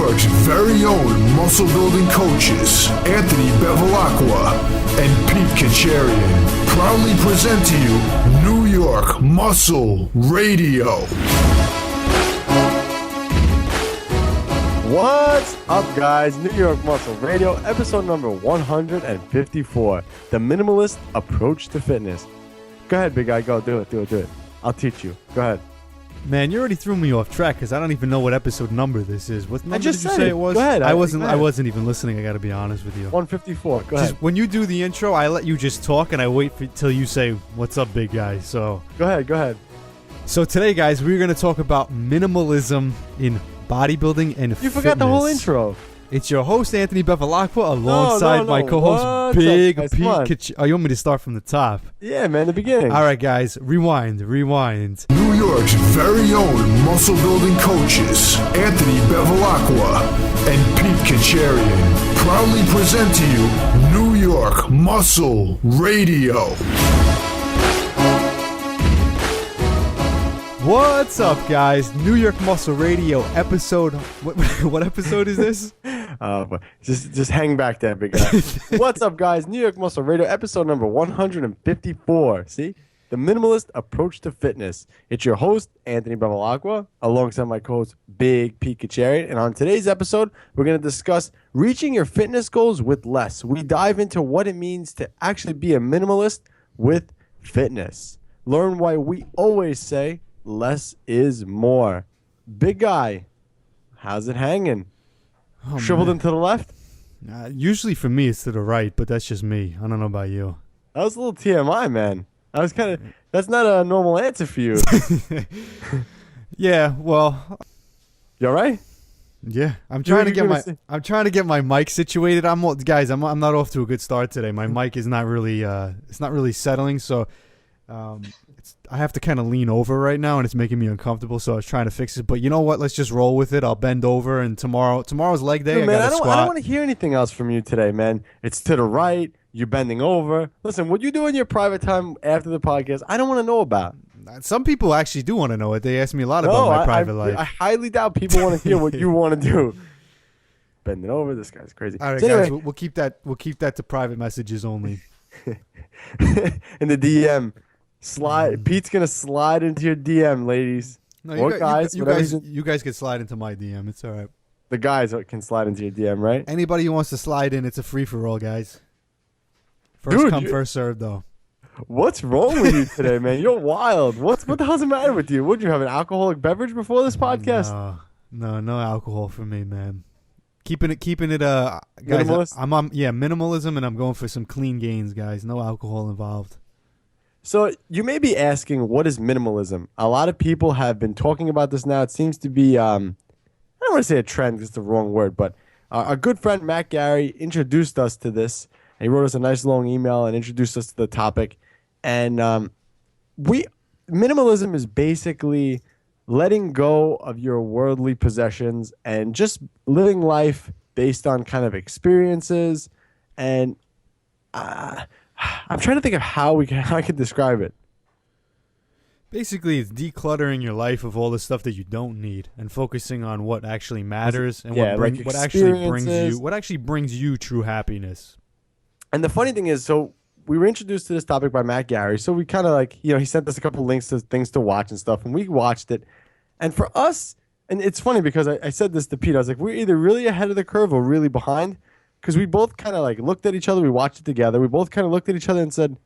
York's very own muscle building coaches, Anthony Bevilacqua and Pete Kacharian, proudly present to you New York Muscle Radio. What's up, guys? New York Muscle Radio, episode number 154, The Minimalist Approach to Fitness. Go ahead, big guy. Go. Do it. I'll teach you. Go ahead. Man, you already threw me off track because I don't even know what episode number this is. What number did you say it was? Go ahead. I wasn't even listening. I got to be honest with you. 154. Go ahead. When you do the intro, I let you just talk and I wait till you say, "What's up, big guy?" So Go ahead. So today, guys, we're going to talk about minimalism in bodybuilding and fitness. You forgot the whole intro. It's your host, Anthony Bevilacqua, alongside my co-host, Big Pete Kacharian. Oh, you want me to start from the top? Yeah, man, the beginning. All right, guys, rewind. New York's very own muscle building coaches, Anthony Bevilacqua and Pete Kacharian, proudly present to you New York Muscle Radio. What's up, guys? New York Muscle Radio episode. What episode is this? Just hang back there, big guy. What's up, guys? New York Muscle Radio episode number 154. See? The Minimalist Approach to Fitness. It's your host, Anthony Bevilacqua, alongside my co-host, Big Pete Kacharian. And on today's episode, we're going to discuss reaching your fitness goals with less. We dive into what it means to actually be a minimalist with fitness. Learn why we always say less is more. Big guy, how's it hanging? Shriveled into the left? Usually for me it's to the right, but that's just me. I don't know about you. That was a little TMI, man. That's not a normal answer for you. Yeah, well. You all right? Yeah, I'm trying to get my mic situated. I'm not off to a good start today. My mic is not really it's not really settling, so I have to kind of lean over right now, and it's making me uncomfortable. So I was trying to fix it, but you know what? Let's just roll with it. I'll bend over, and tomorrow's leg day. Dude, I don't want to hear anything else from you today, man. It's to the right. You're bending over. Listen, what you do in your private time after the podcast, I don't want to know about. Some people actually do want to know it. They ask me a lot about my private life. I highly doubt people want to hear what you want to do. Bending over. This guy's crazy. All right, guys, we'll keep that to private messages only. In the DM. Pete's gonna slide into your DM, ladies. No, or guys. You guys can slide into my DM. It's all right. The guys can slide into your DM, right? Anybody who wants to slide in, it's a free for all, guys. First come, first served, though. What's wrong with you today, man? You're wild. What the hell's the matter with you? Would you have an alcoholic beverage before this podcast? No alcohol for me, man. Keeping it guys. Minimalist? I'm on minimalism, and I'm going for some clean gains, guys. No alcohol involved. So you may be asking, what is minimalism? A lot of people have been talking about this now. It seems to be, I don't want to say a trend, it's the wrong word, but our good friend Matt Gary introduced us to this. And he wrote us a nice long email and introduced us to the topic. And minimalism is basically letting go of your worldly possessions and just living life based on kind of experiences. And I'm trying to think of how I could describe it. Basically, it's decluttering your life of all the stuff that you don't need and focusing on what actually matters and what actually brings you true happiness. And the funny thing is, so we were introduced to this topic by Matt Gary. So we kind of he sent us a couple links to things to watch and stuff, and we watched it. And for us, and it's funny because I said this to Pete, I was like, we're either really ahead of the curve or really behind. Because we both kind of looked at each other, we watched it together. We both kind of looked at each other and said,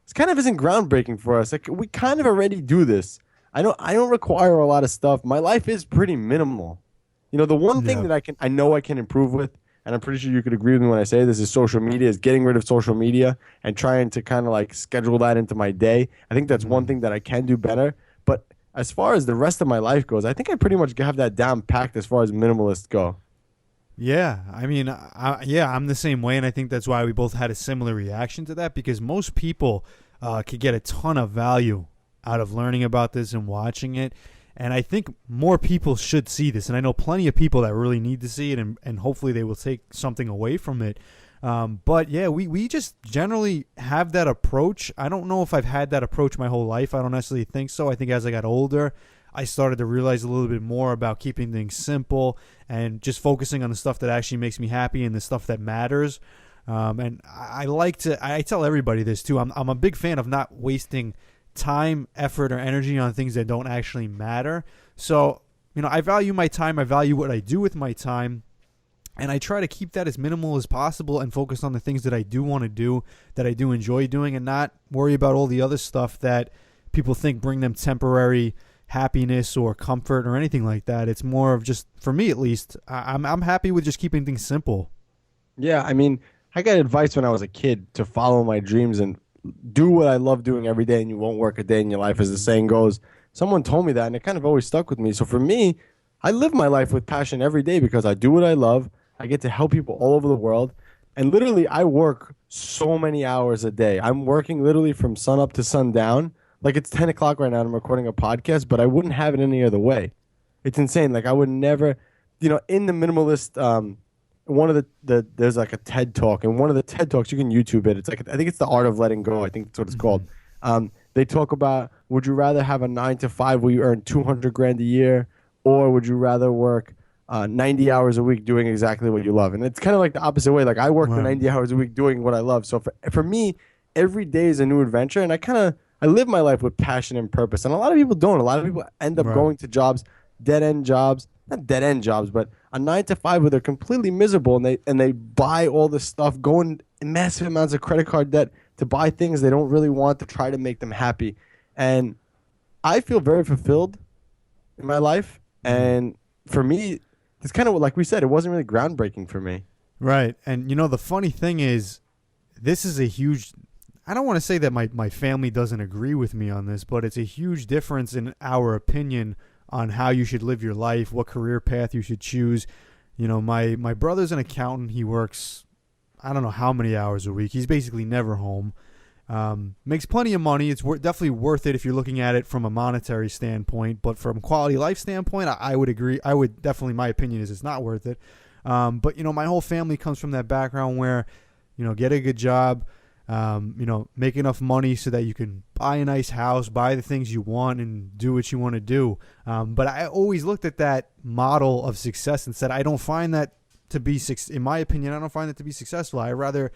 this kind of isn't groundbreaking for us. Like, we kind of already do this. I don't require a lot of stuff. My life is pretty minimal. You know, the one thing that I know I can improve with, and I'm pretty sure you could agree with me when I say this, is social media, is getting rid of social media and trying to kind of schedule that into my day. I think that's one thing that I can do better. But as far as the rest of my life goes, I think I pretty much have that down packed as far as minimalists go. Yeah, I mean, I'm the same way, and I think that's why we both had a similar reaction to that, because most people could get a ton of value out of learning about this and watching it, and I think more people should see this, and I know plenty of people that really need to see it, and hopefully they will take something away from it. But yeah, we just generally have that approach. I don't know if I've had that approach my whole life. I don't necessarily think so. I think as I got older, I started to realize a little bit more about keeping things simple and just focusing on the stuff that actually makes me happy and the stuff that matters. And I tell everybody this too. I'm a big fan of not wasting time, effort, or energy on things that don't actually matter. So, I value my time. I value what I do with my time. And I try to keep that as minimal as possible and focus on the things that I do want to do, that I do enjoy doing, and not worry about all the other stuff that people think bring them temporary happiness or comfort or anything like that. It's more of just, for me at least, I'm happy with just keeping things simple. Yeah, I mean, I got advice when I was a kid to follow my dreams and do what I love doing every day, and you won't work a day in your life, as the saying goes. Someone told me that, and it kind of always stuck with me. So for me, I live my life with passion every day because I do what I love. I get to help people all over the world. And literally, I work so many hours a day. I'm working literally from sun up to sundown. Like, it's 10 o'clock right now, and I'm recording a podcast, but I wouldn't have it any other way. It's insane. Like, I would never, in the Minimalist, one of there's like a TED Talk, and one of the TED Talks, you can YouTube it. It's like, I think it's The Art of Letting Go. I think that's what it's called. They talk about, would you rather have a 9 to 5 where you earn $200,000 a year, or would you rather work 90 hours a week doing exactly what you love? And it's kind of like the opposite way. Like, I work the 90 hours a week doing what I love. So for me, every day is a new adventure, and I live my life with passion and purpose. And a lot of people don't. A lot of people end up going to jobs, dead-end jobs, not dead-end jobs, but a 9 to 5 where they're completely miserable, and they buy all this stuff, going in massive amounts of credit card debt to buy things they don't really want to try to make them happy. And I feel very fulfilled in my life. And for me, it's kind of like we said, it wasn't really groundbreaking for me. Right. And, the funny thing is, this is a huge, I don't want to say that my family doesn't agree with me on this, but it's a huge difference in our opinion on how you should live your life, what career path you should choose. My brother's an accountant. He works, I don't know how many hours a week. He's basically never home. Makes plenty of money. It's definitely worth it if you're looking at it from a monetary standpoint. But from a quality life standpoint, I would agree. I would definitely, my opinion is it's not worth it. But, my whole family comes from that background where, get a good job, make enough money so that you can buy a nice house, buy the things you want, and do what you want to do. But I always looked at that model of success and said, I don't find that to be, in my opinion, I don't find that to be successful. I rather,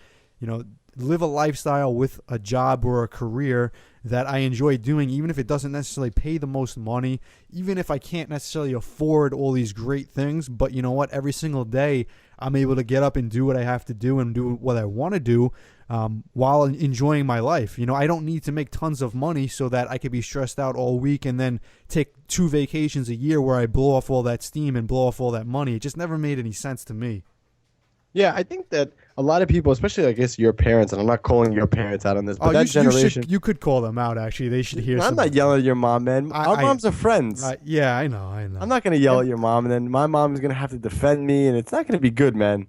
live a lifestyle with a job or a career that I enjoy doing, even if it doesn't necessarily pay the most money, even if I can't necessarily afford all these great things. But you know what? Every single day, I'm able to get up and do what I have to do and do what I want to do while enjoying my life. I don't need to make tons of money so that I could be stressed out all week and then take 2 vacations a year where I blow off all that steam and blow off all that money. It just never made any sense to me. Yeah, I think that a lot of people, especially I guess your parents, and I'm not calling your parents out on this, but that generation. You could call them out, actually. They should hear I'm not yelling at your mom, man. Our moms are friends. Yeah, I know. I'm not going to yell at your mom, and then my mom is going to have to defend me, and it's not going to be good, man.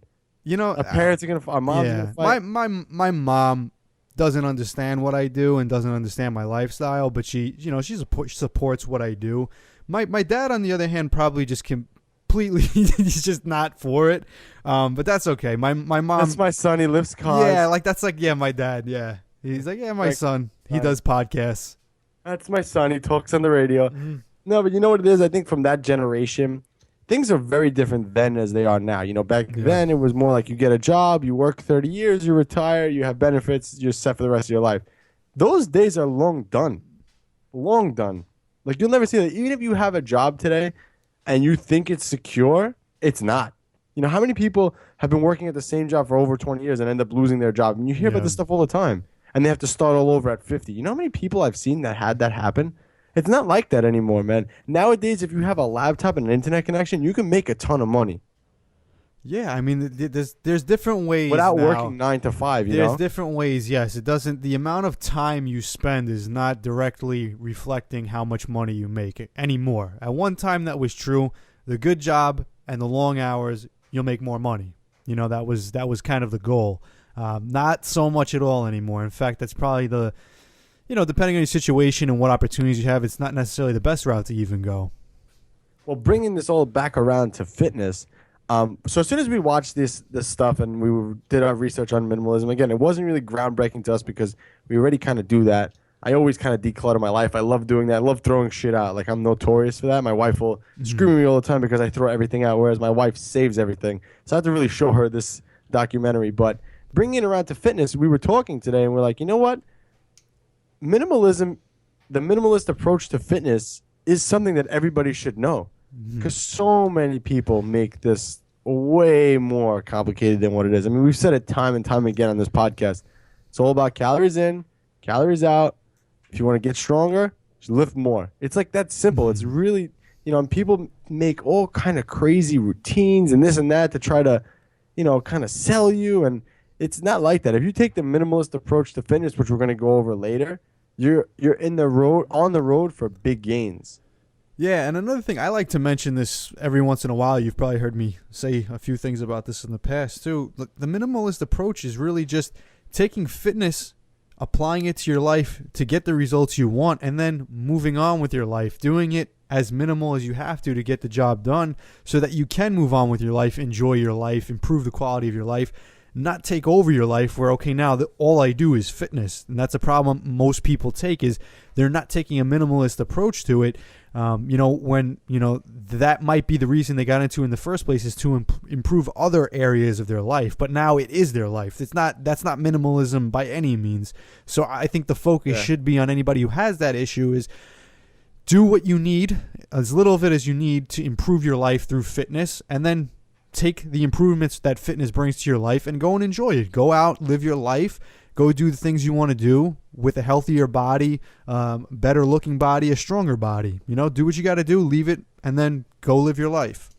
Our parents are going to, our moms are going to fight. My mom doesn't understand what I do and doesn't understand my lifestyle, but she supports what I do. My dad, on the other hand, probably just completely, he's just not for it. But that's okay. My mom. That's my son. He lifts cars. Yeah, my dad. Yeah. He's like, my son. He does podcasts. That's my son. He talks on the radio. Mm-hmm. No, but you know what it is? I think from that generation, things are very different then as they are now. Back then it was more like you get a job, you work 30 years, you retire, you have benefits, you're set for the rest of your life. Those days are long done. Long done. Like, you'll never see that. Even if you have a job today and you think it's secure, it's not. How many people have been working at the same job for over 20 years and end up losing their job? And you hear about this stuff all the time. And they have to start all over at 50. You know how many people I've seen that had that happen? It's not like that anymore, man. Nowadays, if you have a laptop and an internet connection, you can make a ton of money. Yeah, I mean, there's different ways without now. Working 9 to 5. There's different ways. Yes, it doesn't. The amount of time you spend is not directly reflecting how much money you make anymore. At one time, that was true. The good job and the long hours, you'll make more money. That was kind of the goal. Not so much at all anymore. In fact, that's probably depending on your situation and what opportunities you have, it's not necessarily the best route to even go. Well, bringing this all back around to fitness. So as soon as we watched this stuff and we did our research on minimalism, again, it wasn't really groundbreaking to us because we already kind of do that. I always kind of declutter my life. I love doing that. I love throwing shit out. Like, I'm notorious for that. My wife will scream at me all the time because I throw everything out, whereas my wife saves everything. So I have to really show her this documentary. But bringing it around to fitness, we were talking today, and we're like, you know what? Minimalism, the minimalist approach to fitness is something that everybody should know, because so many people make this way more complicated than what it is. I mean, we've said it time and time again on this podcast. It's all about calories in, calories out. If you want to get stronger, just lift more. It's like that simple. It's really, and people make all kind of crazy routines and this and that to try to, kind of sell you. And it's not like that. If you take the minimalist approach to fitness, which we're going to go over later, you're on the road for big gains. Yeah, and another thing, I like to mention this every once in a while. You've probably heard me say a few things about this in the past, too. Look, the minimalist approach is really just taking fitness, applying it to your life to get the results you want, and then moving on with your life, doing it as minimal as you have to get the job done so that you can move on with your life, enjoy your life, improve the quality of your life, not take over your life where, okay, now all I do is fitness. And that's a problem most people take, is they're not taking a minimalist approach to it. When that might be the reason they got into in the first place, is to improve other areas of their life. But now it is their life. That's not minimalism by any means. So I think the focus should be on anybody who has that issue is do what you need, as little of it as you need to improve your life through fitness, and then take the improvements that fitness brings to your life and go and enjoy it. Go out, live your life, go do the things you want to do with a healthier body, better looking body, a stronger body. Do what you got to do, leave it, and then go live your life.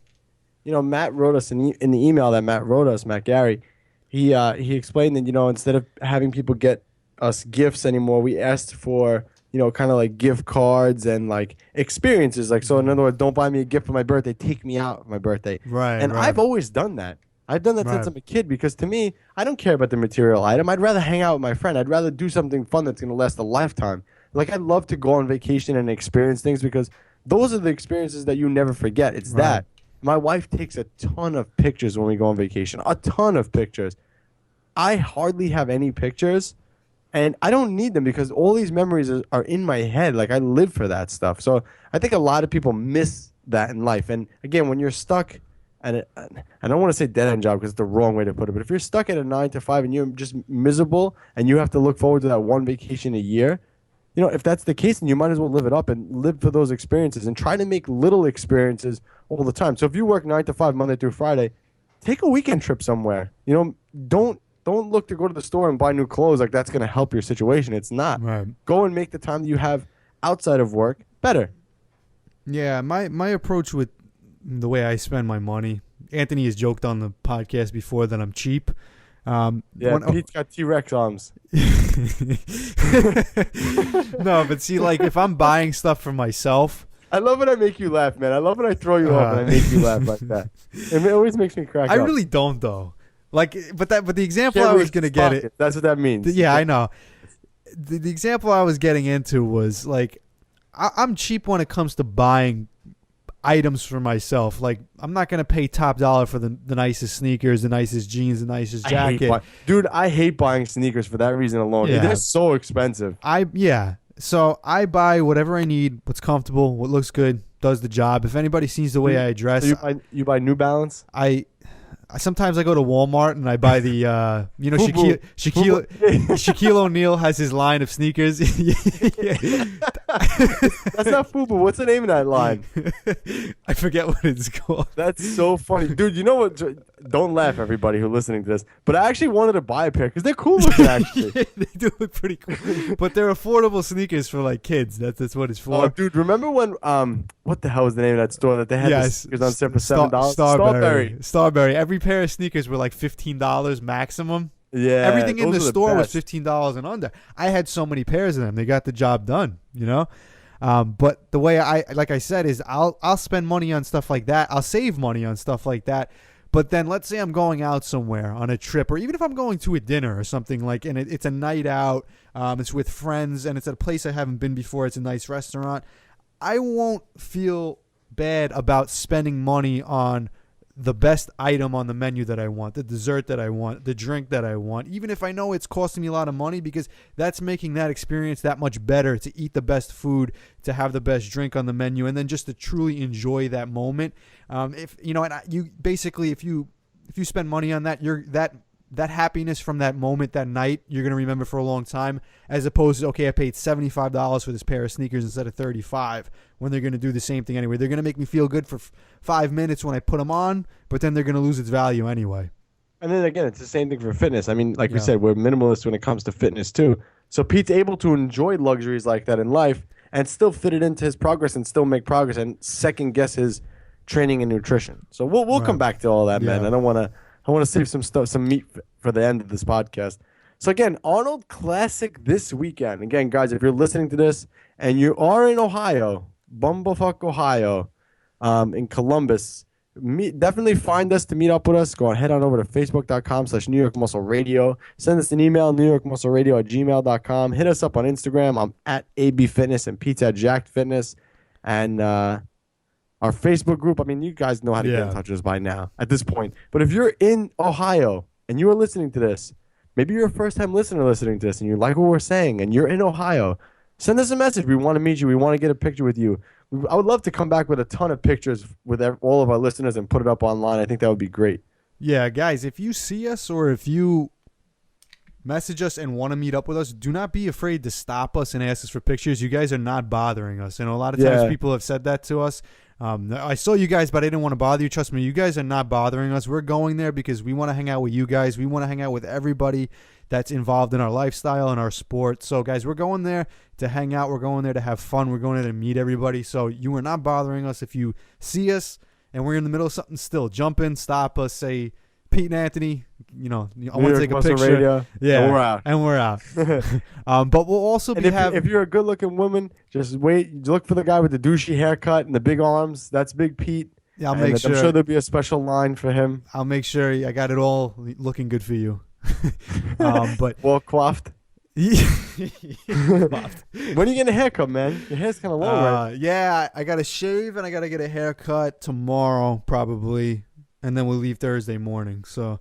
Matt wrote us in the email that Matt wrote us, Matt Gary. He explained that, instead of having people get us gifts anymore, we asked for, kind of like gift cards and like experiences. Like, so in other words, don't buy me a gift for my birthday, take me out for my birthday. Right. And I've always done that. I've done that since I'm a kid, because to me, I don't care about the material item. I'd rather hang out with my friend. I'd rather do something fun that's going to last a lifetime. Like, I'd love to go on vacation and experience things, because those are the experiences that you never forget. It's that. My wife takes a ton of pictures when we go on vacation, a ton of pictures. I hardly have any pictures, and I don't need them because all these memories are in my head. Like, I live for that stuff. So I think a lot of people miss that in life. And again, when you're stuck, and I don't want to say dead-end job because it's the wrong way to put it, but if you're stuck at a 9 to 5 and you're just miserable and you have to look forward to that one vacation a year, if that's the case, then you might as well live it up and live for those experiences and try to make little experiences all the time. So if you work 9 to 5 Monday through Friday, take a weekend trip somewhere. Don't look to go to the store and buy new clothes like that's going to help your situation. It's not. Right. Go and make the time that you have outside of work better. Yeah, my approach with the way I spend my money, Anthony has joked on the podcast before that I'm cheap. Pete's got T-Rex arms. No, but see, like, if I'm buying stuff for myself, I love when I make you laugh, man. I love when I throw you off and I make you laugh like that. It always makes me crack up. I really don't, though. Like, but the example I was gonna get it. That's what that means. Yeah, I know. The example I was getting into was like, I'm cheap when it comes to buying items for myself. Like, I'm not gonna pay top dollar for the nicest sneakers, the nicest jeans, the nicest jacket. Dude, I hate buying sneakers for that reason alone. Yeah. They're so expensive. So I buy whatever I need, what's comfortable, what looks good, does the job. If anybody sees the way I dress, so you buy New Balance? Sometimes I go to Walmart and I buy the, Shaquille O'Neal has his line of sneakers. That's not FUBU. What's the name of that line? I forget what it's called. That's so funny. Dude, you know what? Don't laugh, everybody who's listening to this. But I actually wanted to buy a pair because they're cool looking, actually. Yeah, they do look pretty cool. But they're affordable sneakers for, like, kids. That's what it's for. Oh, dude, remember when, what the hell was the name of that store that they had the sneakers on sale for $7? Starberry. Every pair of sneakers were like $15 maximum. Yeah. Everything in the store was $15 and under. I had so many pairs of them. They got the job done, But the way like I said, is I'll spend money on stuff like that. I'll save money on stuff like that. But then let's say I'm going out somewhere on a trip, or even if I'm going to a dinner or something, like, and it's a night out, it's with friends, and it's at a place I haven't been before. It's a nice restaurant. I won't feel bad about spending money on the best item on the menu that I want, the dessert that I want, the drink that I want, even if I know it's costing me a lot of money, because that's making that experience that much better, to eat the best food, to have the best drink on the menu, and then just to truly enjoy that moment. If you know, and you basically, if you spend money on that, that happiness from that moment, that night, you're going to remember for a long time, as opposed to, okay, I paid $75 for this pair of sneakers instead of $35, when they're going to do the same thing anyway. They're going to make me feel good for 5 minutes when I put them on, but then they're going to lose its value anyway. And then again, it's the same thing for fitness. I mean, like we said, we're minimalists when it comes to fitness too. So Pete's able to enjoy luxuries like that in life and still fit it into his progress and still make progress and second guess his training and nutrition. So we'll come back to all that, man. I want to save some meat for the end of this podcast. So again, Arnold Classic this weekend. Again, guys, if you're listening to this and you are in Ohio, Bumblefuck, Ohio, in Columbus, definitely find us to meet up with us. Go ahead on over to facebook.com/New York Muscle Radio. Send us an email, newyorkmuscleradio@gmail.com. Hit us up on Instagram. I'm at AB Fitness and Pete's at Jacked Fitness. And our Facebook group, I mean, you guys know how to get in touch with us by now at this point. But if you're in Ohio and you are listening to this, maybe you're a first-time listener listening to this and you like what we're saying and you're in Ohio, send us a message. We want to meet you. We want to get a picture with you. I would love to come back with a ton of pictures with all of our listeners and put it up online. I think that would be great. Yeah, guys, if you see us or if you message us and want to meet up with us, do not be afraid to stop us and ask us for pictures. You guys are not bothering us. And a lot of times people have said that to us. I saw you guys, but I didn't want to bother you. Trust me, you guys are not bothering us. We're going there because we want to hang out with you guys. We want to hang out with everybody that's involved in our lifestyle and our sport. So, guys, we're going there to hang out. We're going there to have fun. We're going there to meet everybody. So you are not bothering us. If you see us and we're in the middle of something still, jump in, stop us, say, Pete and Anthony, I want to take a picture. Radio, yeah, and we're out. But we'll also if you're a good-looking woman, just wait. Look for the guy with the douchey haircut and the big arms. That's Big Pete. Yeah, I'm sure there'll be a special line for him. I'll make sure I got it all looking good for you. But well coiffed. When are you getting a haircut, man? Your hair's kind of long, right? Yeah, I got to shave and I got to get a haircut tomorrow, probably. And then we'll leave Thursday morning. So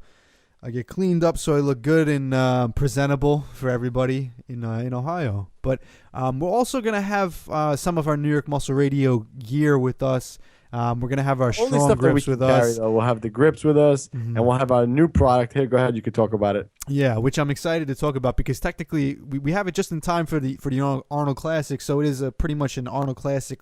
I get cleaned up so I look good and presentable for everybody in Ohio. But we're also going to have some of our New York Muscle Radio gear with us. We're going to have our strong grips with us. We'll have the grips with us, and we'll have our new product. Here, go ahead. You can talk about it. Yeah, which I'm excited to talk about because technically we have it just in time for the Arnold Classic. So it is pretty much an Arnold Classic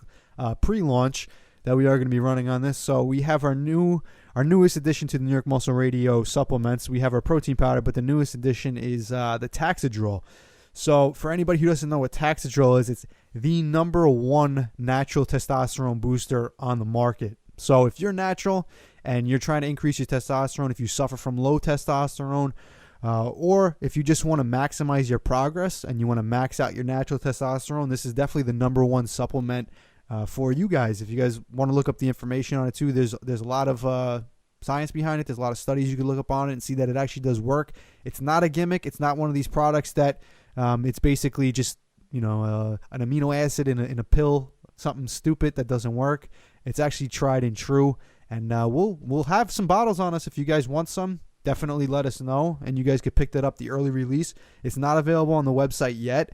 pre-launch that we are going to be running on this. So we have our newest addition to the New York Muscle Radio supplements. We have our protein powder, but the newest addition is the Taxidrol. So for anybody who doesn't know what Taxidrol is, it's the #1 natural testosterone booster on the market. So if you're natural and you're trying to increase your testosterone, if you suffer from low testosterone, or if you just want to maximize your progress and you want to max out your natural testosterone, this is definitely the #1 supplement for you guys. If you guys want to look up the information on it too, there's a lot of science behind it. There's a lot of studies you can look up on it and see that it actually does work. It's not a gimmick. It's not one of these products that it's basically just an amino acid in a pill, something stupid that doesn't work. It's actually tried and true. And we'll have some bottles on us if you guys want some. Definitely let us know, and you guys could pick that up, the early release. It's not available on the website yet.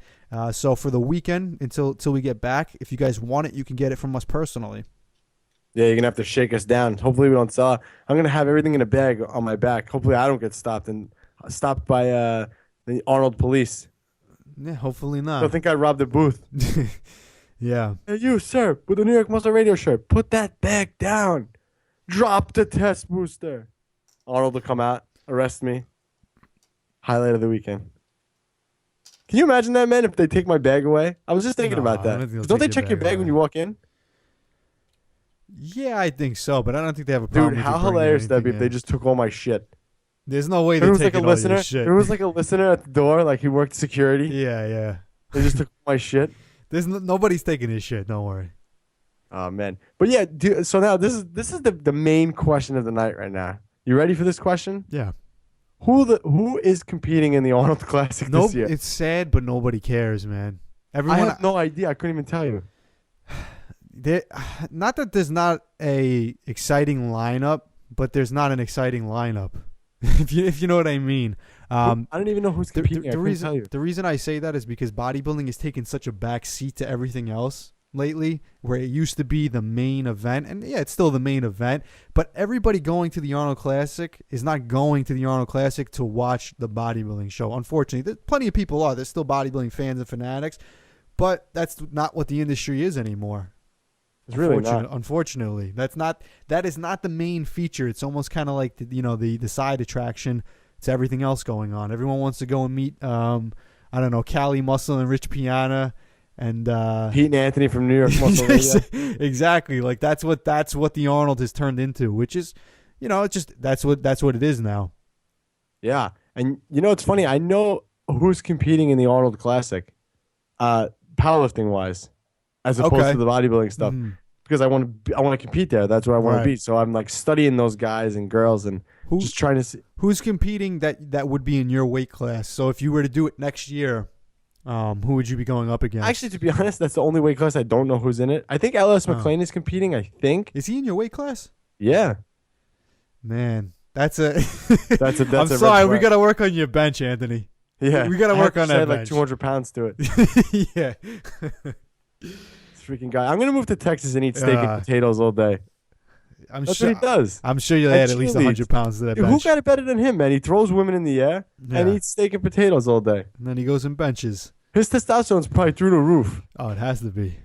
So for the weekend, until we get back, if you guys want it, you can get it from us personally. Yeah, you're going to have to shake us down. Hopefully we don't sell it. I'm going to have everything in a bag on my back. Hopefully I don't get stopped by the Arnold police. Yeah, hopefully not. I don't think I robbed a booth. Yeah. Hey, you, sir, with the New York Muscle Radio shirt, put that bag down. Drop the test booster. Arnold will come out, arrest me. Highlight of the weekend. Can you imagine that, man, if they take my bag away? I was just thinking about that. Don't they check your bag when you walk in? Yeah, I think so, but I don't think they have a problem. Dude, how hilarious that'd be if they just took all my shit. There's no way they're taking all your shit. There was like a listener at the door, like he worked security. Yeah. They just took my shit. There's nobody's taking his shit. Don't worry. Oh man, but yeah, dude, so now this is the main question of the night right now. You ready for this question? Yeah. Who is competing in the Arnold Classic this year? It's sad, but nobody cares, man. I have no idea. I couldn't even tell you. Not that there's not a exciting lineup, but there's not an exciting lineup. if you know what I mean. I don't even know who's competing. I couldn't tell you. The reason I say that is because bodybuilding has taken such a back seat to everything else lately, where it used to be the main event, and yeah, it's still the main event, but everybody going to the Arnold Classic is not going to the Arnold Classic to watch the bodybuilding show. Unfortunately, there's plenty of people are. There's still bodybuilding fans and fanatics, but that's not what the industry is anymore. It's really not. Unfortunately, that is not the main feature. It's almost kind of like the side attraction to everything else going on. Everyone wants to go and meet I don't know, Cali Muscle and Rich Piana and Pete and Anthony from New York Muscle. Exactly. Like that's what the Arnold has turned into, which is, it's just that's what it is now. Yeah. And it's funny, I know who's competing in the Arnold Classic, powerlifting wise, as opposed to the bodybuilding stuff. Because I want to compete there. That's where I want to be. So I'm like studying those guys and girls and just trying to see who's competing that would be in your weight class. So if you were to do it next year, who would you be going up against? Actually, to be honest, that's the only weight class I don't know who's in it. I think LS McLean is competing. I think. Is he in your weight class? Yeah. Man, that's a. that's I'm sorry, we got to work on your bench, Anthony. Yeah, we got to work on that bench. Like 200 pounds to it. Yeah. Freaking guy. I'm gonna move to Texas and eat steak and potatoes all day. That's what he does. I'm sure you'll add at least 100 pounds to that bench. Who got it better than him, man? He throws women in the air and eats steak and potatoes all day. And then he goes and benches. His testosterone's probably through the roof. Oh, it has to be.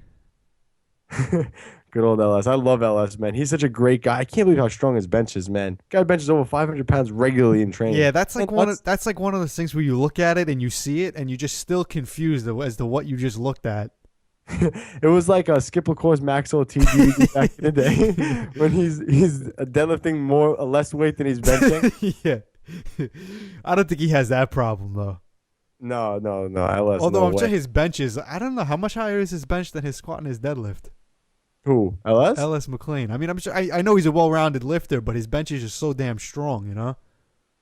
Good old LS. I love LS, man. He's such a great guy. I can't believe how strong his bench is, man. Guy benches over 500 pounds regularly in training. Yeah, that's like one of those things where you look at it and you see it and you're just still confused as to what you just looked at. It was like a Skip LaCourse Maxwell TD back in the day when he's deadlifting more or less weight than he's benching. Yeah. I don't think he has that problem though. No. LS. Although I'm sure his bench is, I don't know how much higher is his bench than his squat and his deadlift. Who? LS? LS McLean. I mean, I'm sure I know he's a well-rounded lifter, but his bench is just so damn strong,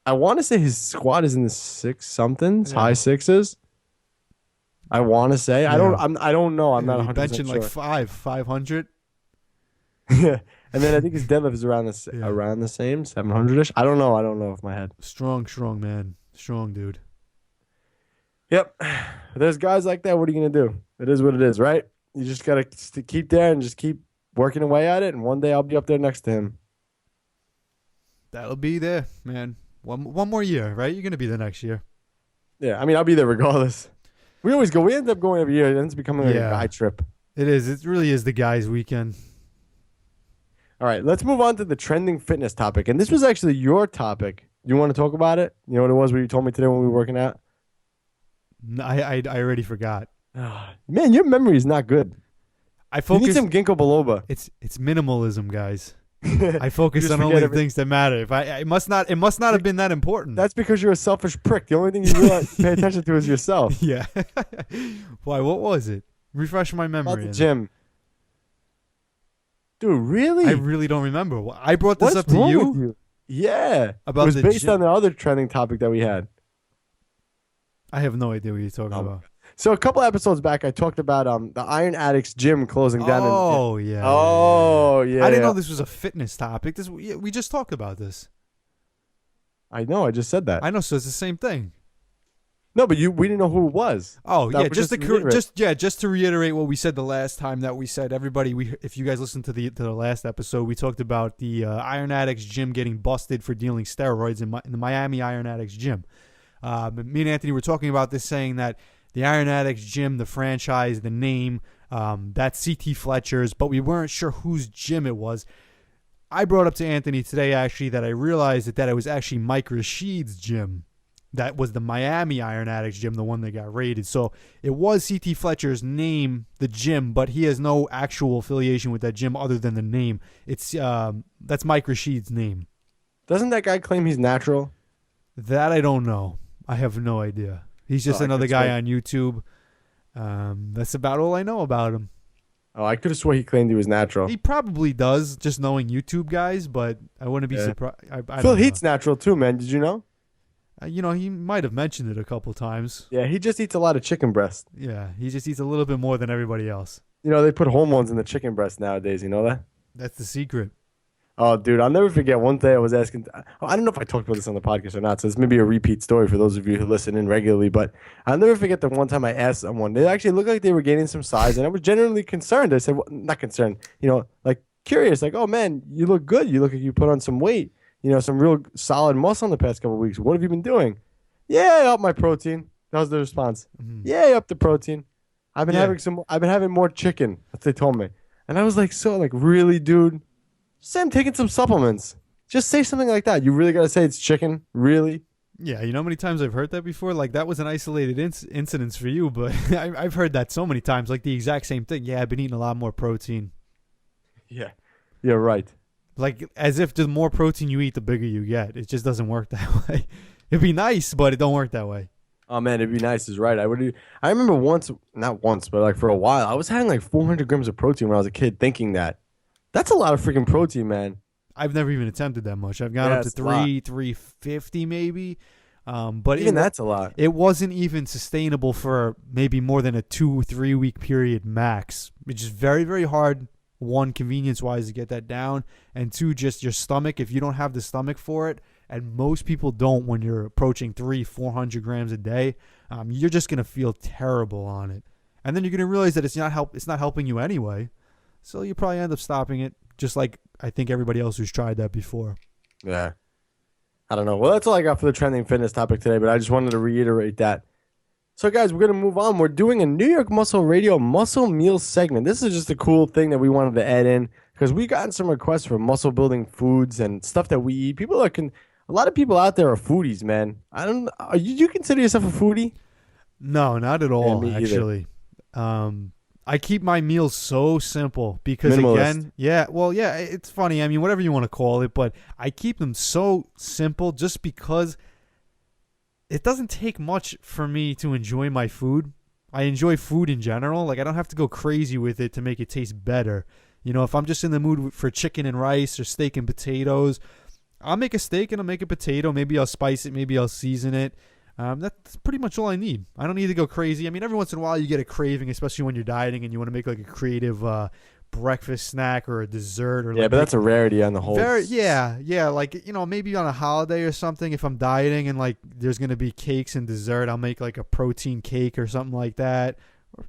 I want to say his squat is in the six somethings, high sixes. I want to say. Yeah. I don't know. I'm not 100% benching sure. Like 500. Yeah. And then I think his deadlift is around the same, 700-ish. I don't know off my head. Strong man. Strong dude. Yep. There's guys like that. What are you going to do? It is what it is, right? You just got to keep there and just keep working away at it. And one day I'll be up there next to him. That'll be there, man. One more year, right? You're going to be there next year. Yeah. I mean, I'll be there regardless. We always go. We end up going every year. It ends up becoming like a guy trip. It is. It really is the guys' weekend. All right. Let's move on to the trending fitness topic. And this was actually your topic. You want to talk about it? You know what it was? What you told me today when we were working out? No, I already forgot. Man, your memory is not good. You need some ginkgo biloba. It's minimalism, guys. I focus on only the things that matter. It must not have been that important. That's because you're a selfish prick. The only thing you really pay attention to is yourself. Yeah. Why? What was it? Refresh my memory. About the gym. Dude, really? I really don't remember. I brought this up to you? Yeah. About it was based on the other trending topic that we had. I have no idea what you're talking about. So a couple episodes back, I talked about the Iron Addicts gym closing down. Yeah. Oh, yeah. I didn't know this was a fitness topic. We just talked about this. I know. I just said that. I know. So it's the same thing. No, but we didn't know who it was. Oh, yeah. Just to reiterate what we said the last time that we said, everybody, if you guys listened to the last episode, we talked about the Iron Addicts gym getting busted for dealing steroids in the Miami Iron Addicts gym. Me and Anthony were talking about this, saying that the Iron Addicts gym, the franchise, the name, that's CT Fletcher's, but we weren't sure whose gym it was. I brought up to Anthony today, actually, that I realized that it was actually Mike Rashid's gym. That was the Miami Iron Addicts gym, the one that got raided. So it was CT Fletcher's name, the gym, but he has no actual affiliation with that gym other than the name. It's that's Mike Rashid's name. Doesn't that guy claim he's natural? That I don't know. I have no idea. He's just another guy on YouTube. That's about all I know about him. Oh, I could have swore he claimed he was natural. He probably does, just knowing YouTube guys, but I wouldn't be surprised. Phil Heath's natural too, man. Did you know? He might have mentioned it a couple times. Yeah, he just eats a lot of chicken breast. Yeah, he just eats a little bit more than everybody else. They put hormones in the chicken breast nowadays. You know that? That's the secret. Oh, dude, I'll never forget one day I was asking. I don't know if I talked about this on the podcast or not, so it's maybe a repeat story for those of you who listen in regularly. But I'll never forget the one time I asked someone. They actually looked like they were gaining some size, and I was genuinely concerned. I said, well, not concerned, like curious, like, oh man, you look good. You look like you put on some weight, some real solid muscle in the past couple of weeks. What have you been doing? Yeah, I upped my protein. That was the response. Yeah, I upped the protein. I've been having more chicken. That's what they told me. And I was like, so like, really, dude? Say I'm taking some supplements. Just say something like that. You really got to say it's chicken? Really? Yeah, you know how many times I've heard that before? Like, that was an isolated incident for you, but I've heard that so many times, like the exact same thing. Yeah, I've been eating a lot more protein. Yeah. Yeah, right. Like, as if the more protein you eat, the bigger you get. It just doesn't work that way. It'd be nice, but it don't work that way. Oh, man, it'd be nice is right. I remember not once, but like for a while, I was having like 400 grams of protein when I was a kid thinking that. That's a lot of freaking protein, man. I've never even attempted that much. I've gone up to 350 maybe. But even that's a lot. It wasn't even sustainable for maybe more than a 2-3 week period max, which is very, very hard. One, convenience-wise, to get that down. And two, just your stomach. If you don't have the stomach for it, and most people don't when you're approaching 300-400 grams a day, you're just going to feel terrible on it. And then you're going to realize that it's not helping you anyway. So you probably end up stopping it, just like I think everybody else who's tried that before. Yeah. I don't know. Well, that's all I got for the trending fitness topic today, but I just wanted to reiterate that. So, guys, we're going to move on. We're doing a New York Muscle Radio Muscle Meal segment. This is just a cool thing that we wanted to add in because we gotten some requests for muscle-building foods and stuff that we eat. A lot of people out there are foodies, man. You consider yourself a foodie? No, not at all, actually. I keep my meals so simple because Minimalist. It's funny. I mean, whatever you want to call it, but I keep them so simple just because it doesn't take much for me to enjoy my food. I enjoy food in general. Like, I don't have to go crazy with it to make it taste better. If I'm just in the mood for chicken and rice or steak and potatoes, I'll make a steak and I'll make a potato. Maybe I'll spice it. Maybe I'll season it. That's pretty much all I need. I don't need to go crazy. I mean, every once in a while you get a craving, especially when you're dieting and you want to make like a creative breakfast snack or a dessert. Or yeah, but that's a rarity on the whole. Like, maybe on a holiday or something, if I'm dieting and like there's going to be cakes and dessert, I'll make like a protein cake or something like that.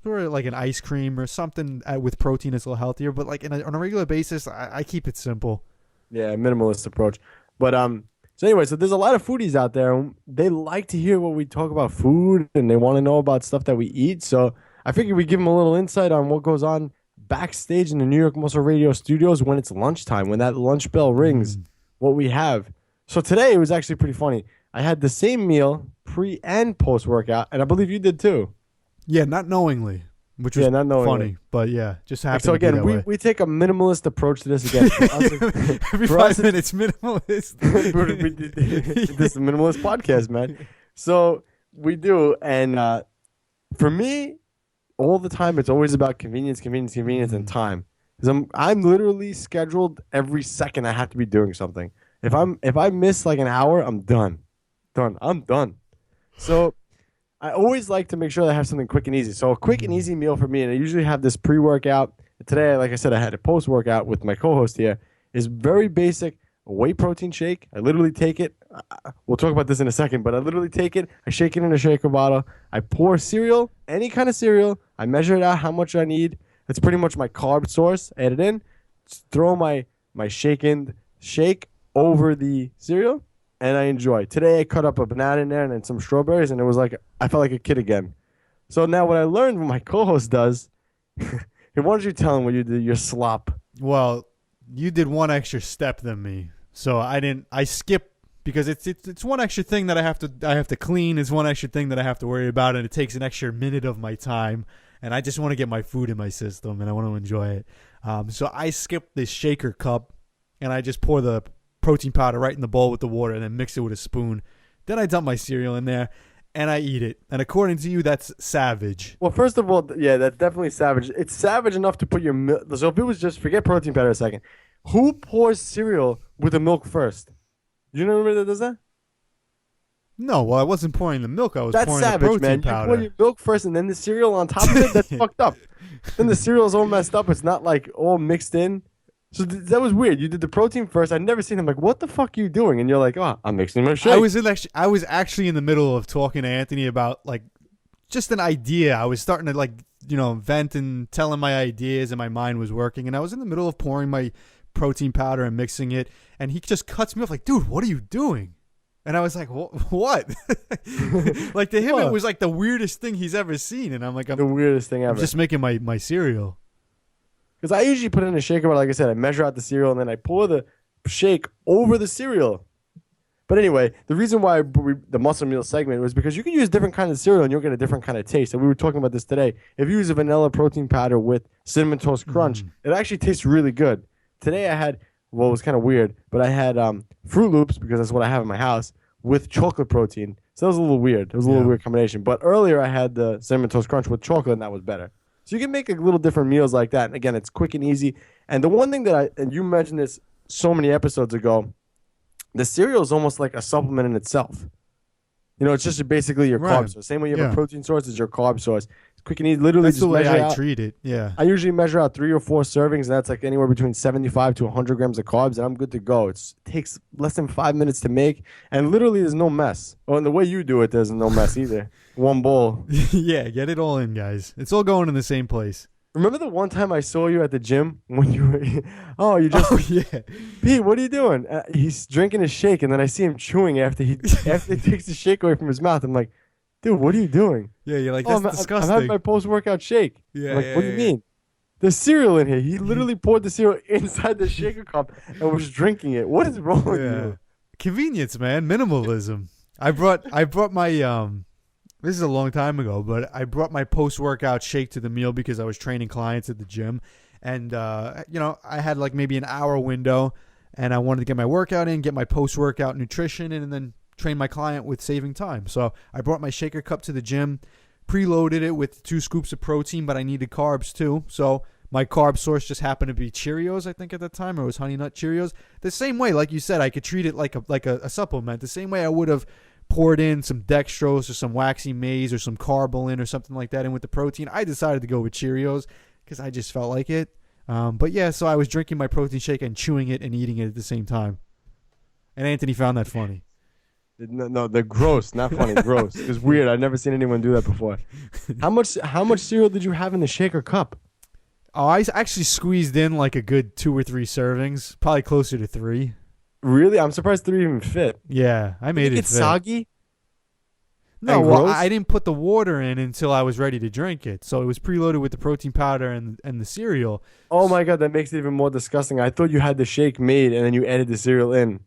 Or like an ice cream or something with protein that's a little healthier. But like on a regular basis, I keep it simple. Yeah, minimalist approach. But so anyway, so there's a lot of foodies out there. And they like to hear what we talk about food, and they want to know about stuff that we eat. So I figured we'd give them a little insight on what goes on backstage in the New York Muscle Radio studios when it's lunchtime, when that lunch bell rings, what we have. So today it was actually pretty funny. I had the same meal pre and post workout, and I believe you did too. Yeah, not knowingly. Which was funny, but yeah, just happened. So again, we take a minimalist approach to this again. Every 5 minutes, minimalist. This is a minimalist podcast, man. So we do, and for me, all the time, it's always about convenience, and time. Because I'm literally scheduled every second. I have to be doing something. If I miss like an hour, I'm done. I'm done. So I always like to make sure that I have something quick and easy. So a quick and easy meal for me, and I usually have this pre-workout. Today, like I said, I had a post-workout with my co-host here, is very basic, a whey protein shake. I literally take it. We'll talk about this in a second, but I literally take it. I shake it in a shaker bottle. I pour cereal, any kind of cereal. I measure it out how much I need. That's pretty much my carb source. Add it in. Throw my shaken shake over the cereal. And I enjoy. Today I cut up a banana in there and then some strawberries, and it was like I felt like a kid again. So now what I learned, what my co-host does, why don't you tell him what you did? Your slop. Well, you did one extra step than me, so I didn't. I skipped because it's one extra thing that I have to clean. It's one extra thing that I have to worry about, and it takes an extra minute of my time. And I just want to get my food in my system, and I want to enjoy it. So I skipped this shaker cup, and I just pour the protein powder right in the bowl with the water and then mix it with a spoon. Then I dump my cereal in there and I eat it. And according to you, that's savage. Well, first of all, yeah, that's definitely savage. It's savage enough to put your milk. So if it was just, forget protein powder a second. Who pours cereal with the milk first? You know anybody that does that? No, well, I wasn't pouring the milk. I was pouring savage, the protein man. powder. You pour your milk first and then the cereal on top of it? That's fucked up. Then the cereal's all messed up. It's not like all mixed in. So that was weird. You did the protein first. I'd never seen him. Like, what the fuck are you doing? And you're like, oh, I'm mixing my shake. I was actually in the middle of talking to Anthony about like just an idea. I was starting to like, vent and tell him my ideas, and my mind was working. And I was in the middle of pouring my protein powder and mixing it, and he just cuts me off like, dude, what are you doing? And I was like, what? Like to him, it was like the weirdest thing he's ever seen. And I'm like, the weirdest thing ever. I'm just making my cereal. Because I usually put it in a shaker, but like I said, I measure out the cereal and then I pour the shake over the cereal. But anyway, the reason why the muscle meal segment was because you can use different kinds of cereal and you'll get a different kind of taste. And we were talking about this today. If you use a vanilla protein powder with Cinnamon Toast Crunch, it actually tastes really good. Today I had, well, it was kind of weird, but I had Fruit Loops, because that's what I have in my house, with chocolate protein. So that was a little weird. It was a little weird combination. But earlier I had the Cinnamon Toast Crunch with chocolate, and that was better. So you can make little different meals like that. And again, it's quick and easy. And the one thing that and you mentioned this so many episodes ago, the cereal is almost like a supplement in itself. It's just basically your carb source. Same way you have a protein source is your carb source. It's quick and easy. Literally, that's just the way measure I out. treat it. Yeah. I usually measure out 3 or 4 servings, and that's like anywhere between 75 to 100 grams of carbs, and I'm good to go. It takes less than 5 minutes to make, and literally there's no mess. Well, and the way you do it, there's no mess either. One bowl. Yeah, get it all in, guys. It's all going in the same place. Remember the one time I saw you at the gym when you were, yeah. Pete, what are you doing? He's drinking a shake, and then I see him chewing after he takes the shake away from his mouth. I'm like, dude, what are you doing? Yeah, you're like, that's disgusting. I'm having my post-workout shake. Yeah, I'm like, what do you mean? There's cereal in here. He literally poured the cereal inside the shaker cup and was drinking it. What is wrong with you? Convenience, man. Minimalism. I brought my this is a long time ago, but I brought my post-workout shake to the meal because I was training clients at the gym. And, I had like maybe an hour window, and I wanted to get my workout in, get my post-workout nutrition in, and then train my client with saving time. So I brought my shaker cup to the gym, preloaded it with 2 scoops of protein, but I needed carbs too. So my carb source just happened to be Cheerios, I think at the time, or it was Honey Nut Cheerios. The same way, like you said, I could treat it like a supplement. The same way I would have poured in some dextrose or some waxy maize or some carbolin or something like that in with the protein. I decided to go with Cheerios because I just felt like it. But yeah, so I was drinking my protein shake and chewing it and eating it at the same time. And Anthony found that funny. No, they're gross. Not funny. Gross. It's weird. I've never seen anyone do that before. How much cereal did you have in the shaker cup? Oh, I actually squeezed in like a good 2 or 3 servings, probably closer to 3. Really? I'm surprised 3 even fit. Yeah, I made it fit. It's soggy? No, well, I didn't put the water in until I was ready to drink it. So it was preloaded with the protein powder and the cereal. Oh my God, that makes it even more disgusting. I thought you had the shake made and then you added the cereal in.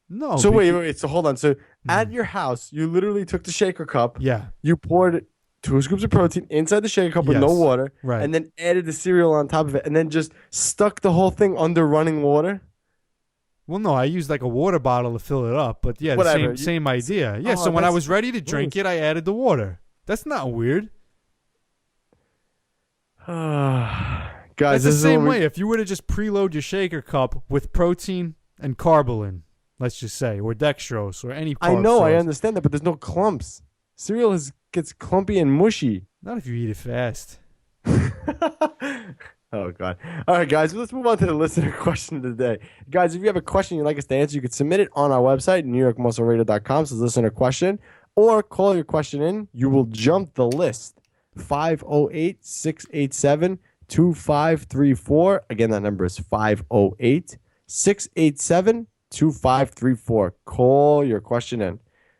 No. So wait. So hold on. So at your house, you literally took the shaker cup. Yeah. You poured 2 scoops of protein inside the shaker cup with no water. Right. And then added the cereal on top of it. And then just stuck the whole thing under running water. Well, no, I used like a water bottle to fill it up. But yeah, the same idea. Yeah, so when I was ready to drink it, I added the water. That's not weird. Guys, it's the same way. If you were to just preload your shaker cup with protein and carbolin, let's just say, or dextrose, or any carb I know, source. I understand that, but there's no clumps. Cereal gets clumpy and mushy. Not if you eat it fast. Oh, God. All right, guys, let's move on to the listener question of the day. Guys, if you have a question you'd like us to answer, you can submit it on our website, NewYorkMuscleRadio.com, says listener question, or call your question in. You will jump the list. 508-687-2534. Again, that number is 508-687-2534. Call your question in.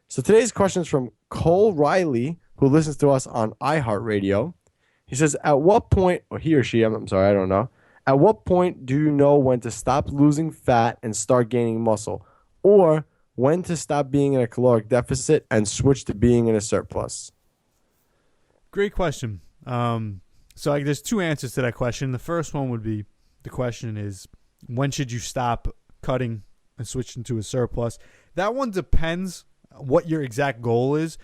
So today's question is from Cole Riley, who listens to us on iHeartRadio. He says, at what point, or he or she, I'm sorry, I don't know. At what point do you know when to stop losing fat and start gaining muscle? Or when to stop being in a caloric deficit and switch to being in a surplus? Great question. So there's 2 answers to that question. The first one would be, the question is, when should you stop cutting and switch into a surplus? That one depends what your exact goal is.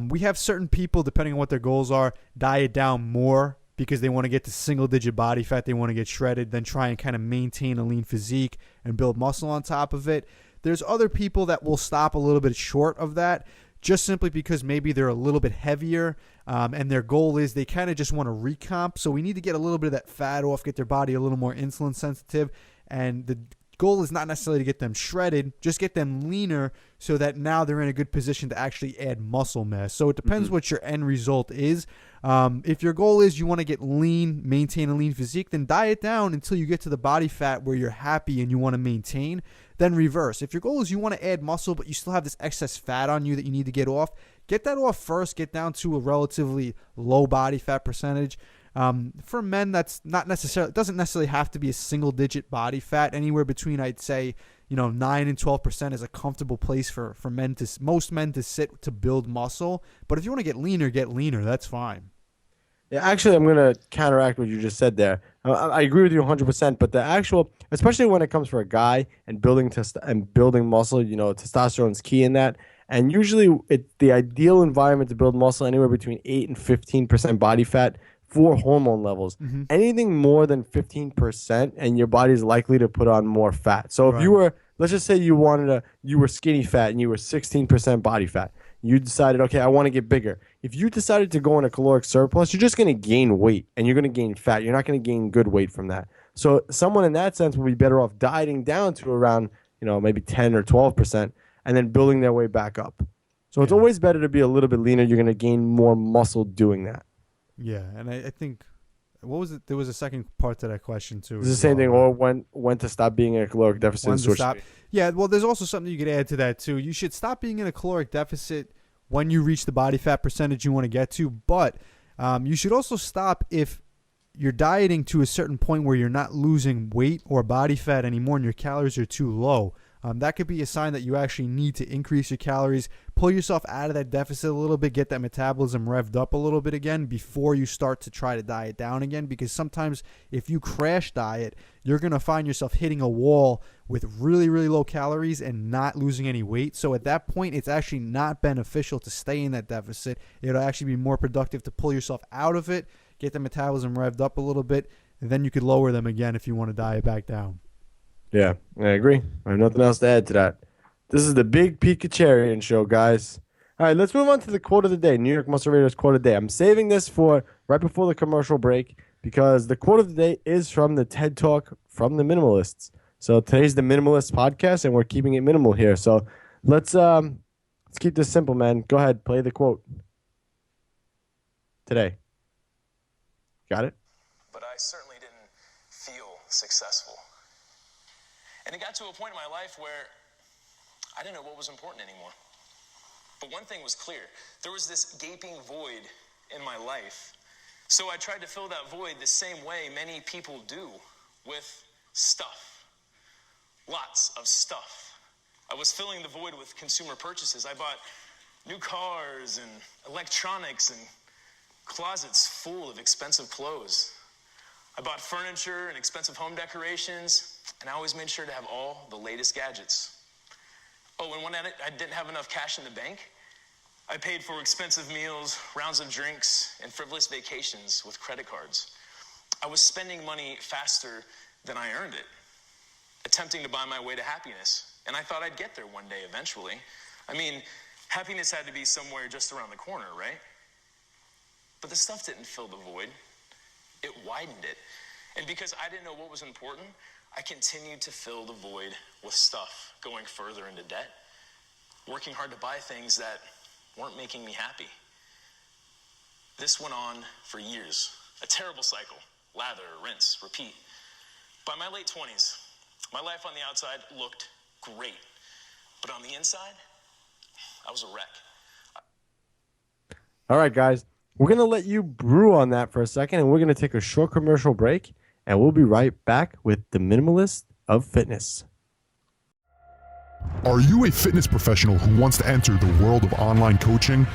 We have certain people, depending on what their goals are, diet down more because they want to get to single-digit body fat. They want to get shredded, then try and kind of maintain a lean physique and build muscle on top of it. There's other people that will stop a little bit short of that just simply because maybe they're a little bit heavier, and their goal is they kind of just want to recomp. So we need to get a little bit of that fat off, get their body a little more insulin sensitive. And the goal is not necessarily to get them shredded, just get them leaner so that now they're in a good position to actually add muscle mass. So it depends what your end result is. If your goal is you want to get lean, maintain a lean physique, then diet down until you get to the body fat where you're happy and you want to maintain. Then reverse. If your goal is you want to add muscle but you still have this excess fat on you that you need to get off, get that off first. Get down to a relatively low body fat percentage. For men, that's not necessarily, it doesn't necessarily have to be a single digit body fat. Anywhere between, I'd say, 9 and 12% is a comfortable place for most men to sit to build muscle. But if you want to get leaner, that's fine. Yeah, actually, I'm going to counteract what you just said there. I agree with you 100%, but the actual, especially when it comes for a guy and building muscle, testosterone is key in that. And usually the ideal environment to build muscle anywhere between 8 and 15% body fat for hormone levels. Anything more than 15% and your body's likely to put on more fat. So if you were, let's just say you were skinny fat and you were 16% body fat. You decided, okay, I want to get bigger. If you decided to go in a caloric surplus, you're just going to gain weight and you're going to gain fat. You're not going to gain good weight from that. So someone in that sense will be better off dieting down to around, maybe 10 or 12% and then building their way back up. So it's always better to be a little bit leaner. You're going to gain more muscle doing that. Yeah, and I think, what was it? There was a second part to that question too. It's the same thing, or when to stop being in a caloric deficit. When to stop. Yeah, well, there's also something you could add to that too. You should stop being in a caloric deficit when you reach the body fat percentage you want to get to, but you should also stop if you're dieting to a certain point where you're not losing weight or body fat anymore and your calories are too low. That could be a sign that you actually need to increase your calories, pull yourself out of that deficit a little bit, get that metabolism revved up a little bit again before you start to try to diet down again. Because sometimes if you crash diet, you're going to find yourself hitting a wall with really, really low calories and not losing any weight. So at that point, it's actually not beneficial to stay in that deficit. It'll actually be more productive to pull yourself out of it, get the metabolism revved up a little bit, and then you could lower them again if you want to diet back down. Yeah, I agree. I have nothing else to add to that. This is the Big Pete Kacharian Show, guys. All right, let's move on to the quote of the day, New York Muscle Raiders quote of the day. I'm saving this for right before the commercial break because the quote of the day is from the TED Talk from the Minimalists. So today's the Minimalist podcast, and we're keeping it minimal here. So let's keep this simple, man. Go ahead, play the quote today. Got it? But I certainly didn't feel successful. And it got to a point in my life where I didn't know what was important anymore. But one thing was clear. There was this gaping void in my life. So I tried to fill that void the same way many people do, with stuff. Lots of stuff. I was filling the void with consumer purchases. I bought new cars and electronics and closets full of expensive clothes. I bought furniture and expensive home decorations, and I always made sure to have all the latest gadgets. Oh, and when I didn't have enough cash in the bank, I paid for expensive meals, rounds of drinks, and frivolous vacations with credit cards. I was spending money faster than I earned it, attempting to buy my way to happiness. And I thought I'd get there one day eventually. I mean, happiness had to be somewhere just around the corner, right? But the stuff didn't fill the void. It widened it. And because I didn't know what was important, I continued to fill the void with stuff, going further into debt, working hard to buy things that weren't making me happy. This went on for years. A terrible cycle. Lather, rinse, repeat. By my late 20s, my life on the outside looked great. But on the inside, I was a wreck. All right, guys. We're going to let you brew on that for a second, and we're going to take a short commercial break, and we'll be right back with the Minimalist of Fitness. Are you a fitness professional who wants to enter the world of online coaching?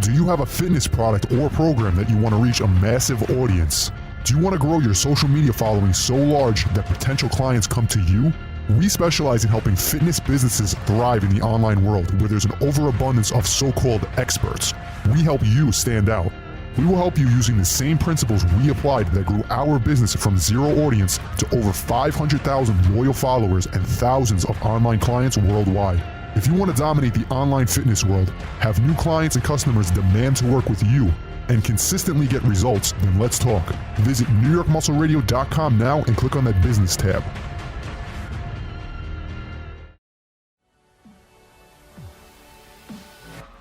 Do you have a fitness product or program that you want to reach a massive audience? Do you want to grow your social media following so large that potential clients come to you? We specialize in helping fitness businesses thrive in the online world where there's an overabundance of so-called experts. We help you stand out. We will help you using the same principles we applied that grew our business from zero audience to over 500,000 loyal followers and thousands of online clients worldwide. If you want to dominate the online fitness world, have new clients and customers demand to work with you, and consistently get results, then let's talk. Visit NewYorkMuscleRadio.com now and click on that business tab.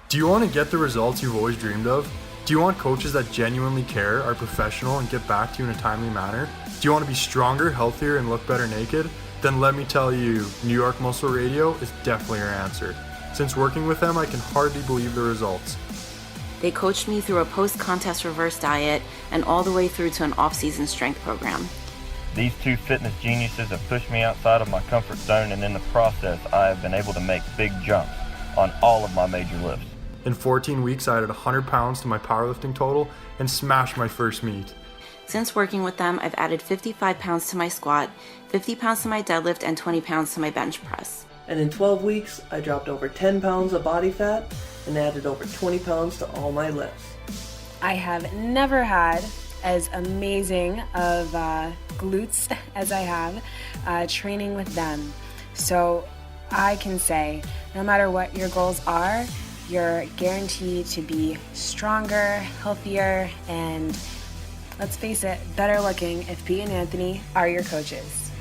Do you want to get the results you've always dreamed of? Do you want coaches that genuinely care, are professional, and get back to you in a timely manner? Do you want to be stronger, healthier, and look better naked? Then let me tell you, New York Muscle Radio is definitely your answer. Since working with them, I can hardly believe the results. They coached me through a post-contest reverse diet and all the way through to an off-season strength program. These two fitness geniuses have pushed me outside of my comfort zone, and in the process, I have been able to make big jumps on all of my major lifts. In 14 weeks, I added 100 pounds to my powerlifting total and smashed my first meet. Since working with them, I've added 55 pounds to my squat, 50 pounds to my deadlift, and 20 pounds to my bench press. And in 12 weeks, I dropped over 10 pounds of body fat and added over 20 pounds to all my lifts. I have never had as amazing of glutes as I have training with them. So I can say, no matter what your goals are, you're guaranteed to be stronger, healthier, and let's face it, better looking if Pete and Anthony are your coaches.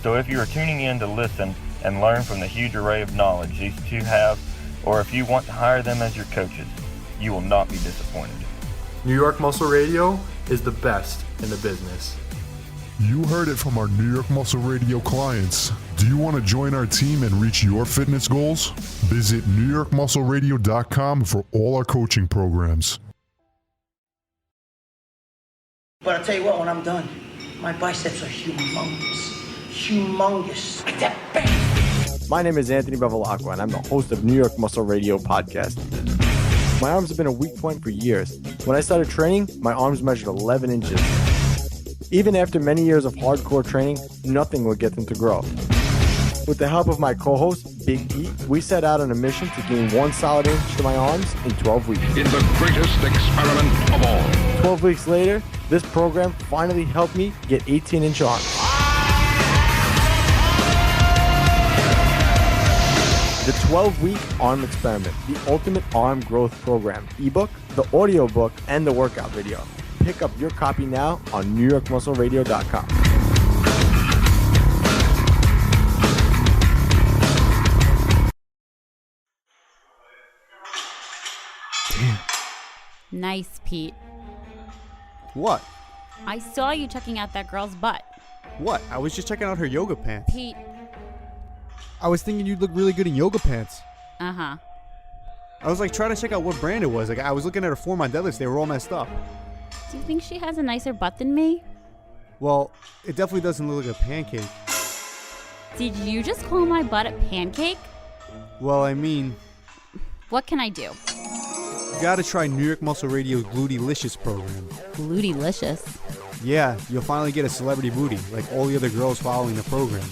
So if you are tuning in to listen and learn from the huge array of knowledge these two have, or if you want to hire them as your coaches, you will not be disappointed. New York Muscle Radio is the best in the business. You heard it from our New York Muscle Radio clients. Do you want to join our team and reach your fitness goals? Visit NewYorkMuscleRadio.com for all our coaching programs. But I'll tell you what, when I'm done, my biceps are humongous. Humongous. Like that bang. My name is Anthony Bevilacqua, and I'm the host of New York Muscle Radio podcast. My arms have been a weak point for years. When I started training, my arms measured 11 inches. Even after many years of hardcore training, nothing would get them to grow. With the help of my co-host, Big Pete, we set out on a mission to gain 1 solid inch to my arms in 12 weeks. In the greatest experiment of all. 12 weeks later, this program finally helped me get 18-inch arms. The 12-week arm experiment, the ultimate arm growth program, ebook, the audio book, and the workout video. Pick up your copy now on NewYorkMuscleRadio.com. Nice, Pete. What? I saw you checking out that girl's butt. What? I was just checking out her yoga pants. Pete. I was thinking you'd look really good in yoga pants. Uh-huh. I was like trying to check out what brand it was. Like I was looking at her form on deadlifts. They were all messed up. Do you think she has a nicer butt than me? Well, it definitely doesn't look like a pancake. Did you just call my butt a pancake? Well, I mean... What can I do? You gotta try New York Muscle Radio's Glutylicious program. Glutylicious? Yeah, you'll finally get a celebrity booty, like all the other girls following the program.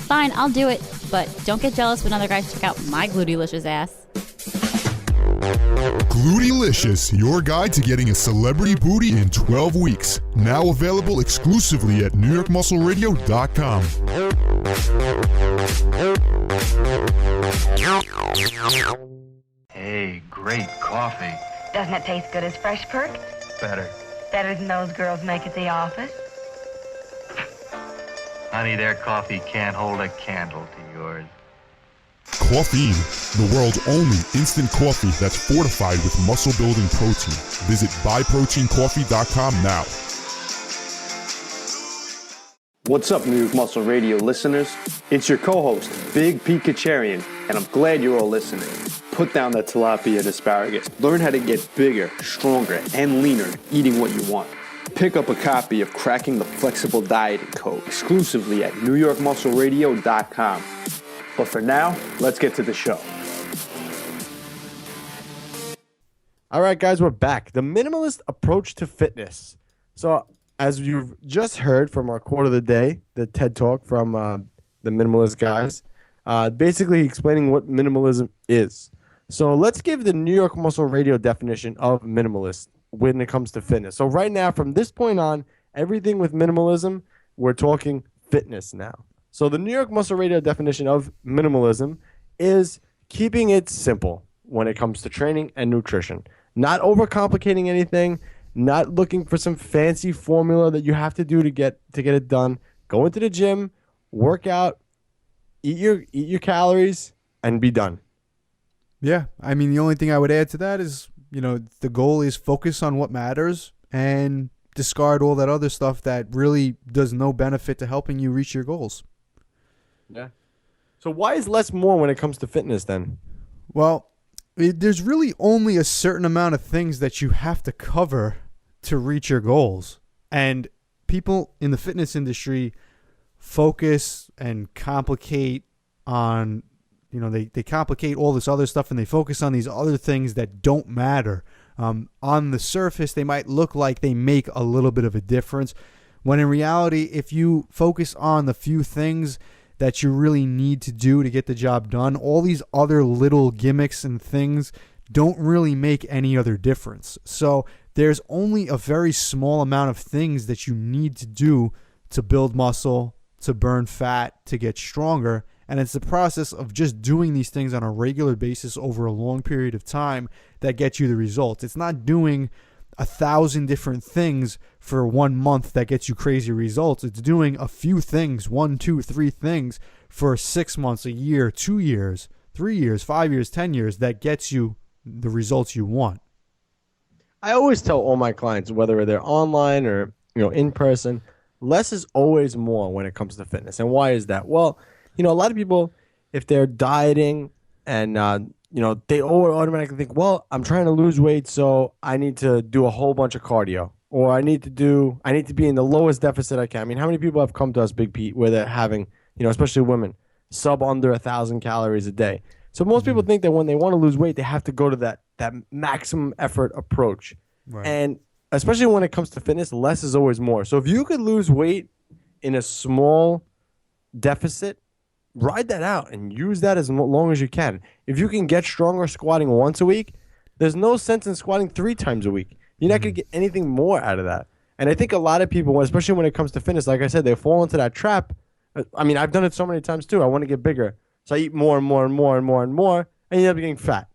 Fine, I'll do it. But don't get jealous when other guys check out my glutylicious ass. Glutylicious, your guide to getting a celebrity booty in 12 weeks. Now available exclusively at NewYorkMuscleRadio.com. Hey, great coffee. Doesn't it taste good as fresh perk? Better. Better than those girls make at the office? Honey, their coffee can't hold a candle to yours. Coffee, the world's only instant coffee that's fortified with muscle-building protein. Visit buyproteincoffee.com now. What's up, New York Muscle Radio listeners? It's your co-host, Big Pete Kacharian, and I'm glad you're all listening. Put down that tilapia and asparagus. Learn how to get bigger, stronger, and leaner eating what you want. Pick up a copy of Cracking the Flexible Dieting Code exclusively at NewYorkMuscleRadio.com. But for now, let's get to the show. All right, guys, we're back. The minimalist approach to fitness. So, as you've just heard from our quote of the day, the TED Talk from the minimalist guys, basically explaining what minimalism is. So, let's give the New York Muscle Radio definition of minimalist when it comes to fitness. So, right now, from this point on, everything with minimalism, we're talking fitness now. So the New York Muscle Radio definition of minimalism is keeping it simple when it comes to training and nutrition. Not overcomplicating anything, not looking for some fancy formula that you have to do to get it done. Go into the gym, work out, eat your calories, and be done. Yeah, I mean, the only thing I would add to that is, the goal is focus on what matters and discard all that other stuff that really does no benefit to helping you reach your goals. Yeah. So why is less more when it comes to fitness then? Well, there's really only a certain amount of things that you have to cover to reach your goals. And people in the fitness industry focus and complicate on, they complicate all this other stuff and they focus on these other things that don't matter. On the surface, they might look like they make a little bit of a difference, when in reality, if you focus on the few things that you really need to do to get the job done, all these other little gimmicks and things don't really make any other difference. So there's only a very small amount of things that you need to do to build muscle, to burn fat, to get stronger. And it's the process of just doing these things on a regular basis over a long period of time that gets you the results. It's not doing 1,000 different things for 1 month that gets you crazy results. It's doing a few things, 1, 2, 3 things for 6 months, a year, 2 years, 3 years, 5 years, 10 years that gets you the results you want. I always tell all my clients, whether they're online or in person, less is always more when it comes to fitness. And why is that? Well, a lot of people, if they're dieting and they automatically think, well, I'm trying to lose weight, so I need to do a whole bunch of cardio, or I need to be in the lowest deficit I can. I mean, how many people have come to us, Big Pete, where they're having, especially women, sub under 1,000 calories a day. So most people think that when they want to lose weight, they have to go to that maximum effort approach. Right. And especially when it comes to fitness, less is always more. So if you could lose weight in a small deficit, ride that out and use that as long as you can. If you can get stronger squatting once a week, there's no sense in squatting 3 times a week. You're not going to get anything more out of that. And I think a lot of people, especially when it comes to fitness, like I said, they fall into that trap. I mean, I've done it so many times too. I want to get bigger. So I eat more and more and more and more and more, and you end up getting fat.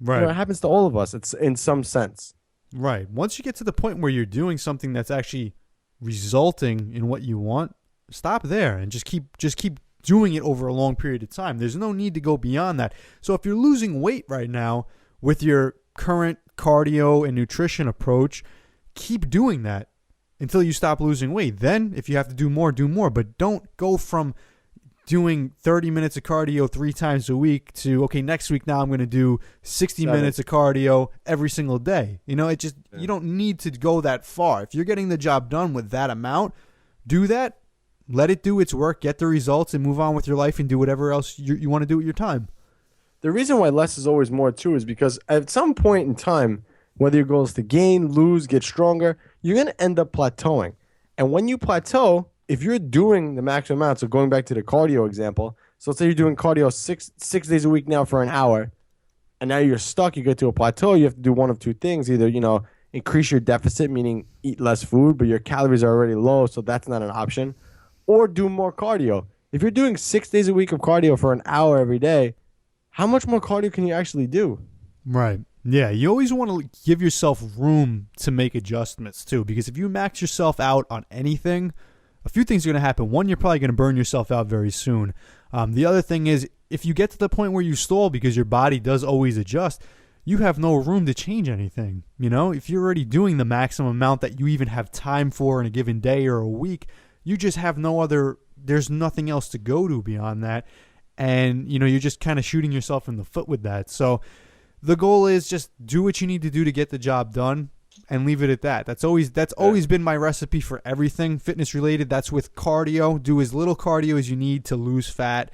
Right. It happens to all of us. It's in some sense. Right. Once you get to the point where you're doing something that's actually resulting in what you want, stop there and just keep doing it over a long period of time. There's no need to go beyond that. So if you're losing weight right now with your current cardio and nutrition approach, keep doing that until you stop losing weight. Then if you have to do more, but don't go from doing 30 minutes of cardio 3 times a week to, okay, next week now I'm going to do 60 minutes of cardio every single day. You don't need to go that far. If you're getting the job done with that amount, do that. Let it do its work, get the results, and move on with your life and do whatever else you want to do with your time. The reason why less is always more, too, is because at some point in time, whether your goal is to gain, lose, get stronger, you're going to end up plateauing. And when you plateau, if you're doing the maximum amount, so going back to the cardio example, so let's say you're doing cardio six days a week now for an hour, and now you're stuck, you get to a plateau, you have to do one of two things. Either, increase your deficit, meaning eat less food, but your calories are already low, so that's not an option. Or do more cardio. If you're doing 6 days a week of cardio for an hour every day, how much more cardio can you actually do? Right. Yeah, you always want to give yourself room to make adjustments too, because if you max yourself out on anything, a few things are going to happen. One, you're probably going to burn yourself out very soon. The other thing is, if you get to the point where you stall because your body does always adjust, you have no room to change anything. If you're already doing the maximum amount that you even have time for in a given day or a week, you just have there's nothing else to go to beyond that. And, you're just kind of shooting yourself in the foot with that. So the goal is just do what you need to do to get the job done and leave it at that. That's always been my recipe for everything fitness related. That's with cardio. Do as little cardio as you need to lose fat.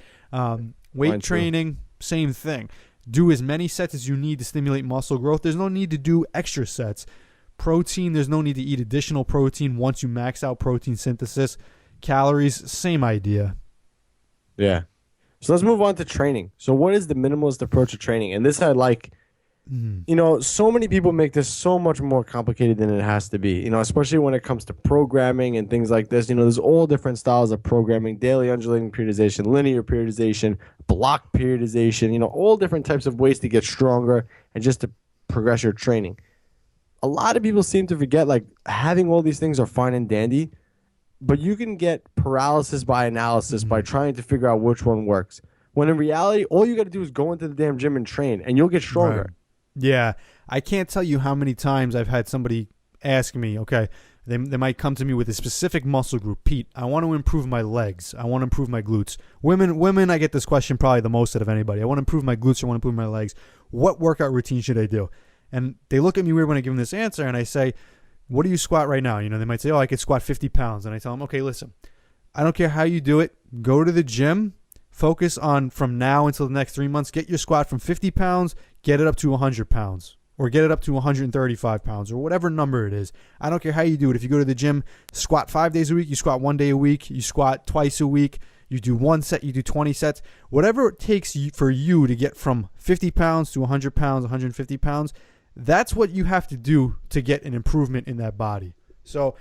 Weight training, same thing. Do as many sets as you need to stimulate muscle growth. There's no need to do extra sets. Protein, there's no need to eat additional protein once you max out protein synthesis. Calories, same idea. Yeah. So let's move on to training. So what is the minimalist approach to training? And this I like You know, so many people make this so much more complicated than it has to be, you know, especially when it comes to programming and things like this. You know, there's all different styles of programming: daily undulating periodization, linear periodization, block periodization, you know, all different types of ways to get stronger and just to progress your training. A lot of people seem to forget, like, having all these things are fine and dandy, but you can get paralysis by analysis by trying to figure out which one works. When in reality, all you got to do is go into the damn gym and train, and you'll get stronger. Right. Yeah, I can't tell you how many times I've had somebody ask me, okay, they might come to me with a specific muscle group. Pete, I want to improve my legs. I want to improve my glutes. Women, I get this question probably the most out of anybody. I want to improve my glutes. I want to improve my legs. What workout routine should I do? And they look at me weird when I give them this answer, and I say, what do you squat right now? You know, they might say, oh, I could squat 50 pounds. And I tell them, okay, listen, I don't care how you do it. Go to the gym. Focus on, from now until the next 3 months, get your squat from 50 pounds, get it up to 100 pounds, or get it up to 135 pounds, or whatever number it is. I don't care how you do it. If you go to the gym, squat 5 days a week, you squat 1 day a week, you squat twice a week, you do 1 set, you do 20 sets. Whatever it takes for you to get from 50 pounds to 100 pounds, 150 pounds, that's what you have to do to get an improvement in that body. So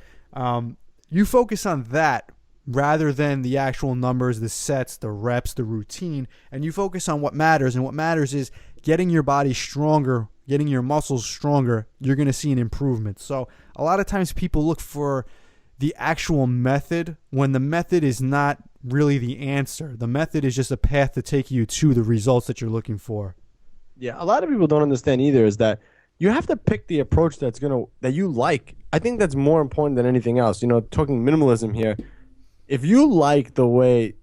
you focus on that rather than the actual numbers, the sets, the reps, the routine, and you focus on what matters. And what matters is getting your body stronger, getting your muscles stronger. You're going to see an improvement. So a lot of times people look for the actual method when the method is not really the answer. The method is just a path to take you to the results that you're looking for. Yeah, a lot of people don't understand either is that you have to pick the approach that you like. I think that's more important than anything else. You know, talking minimalism here, if you like the way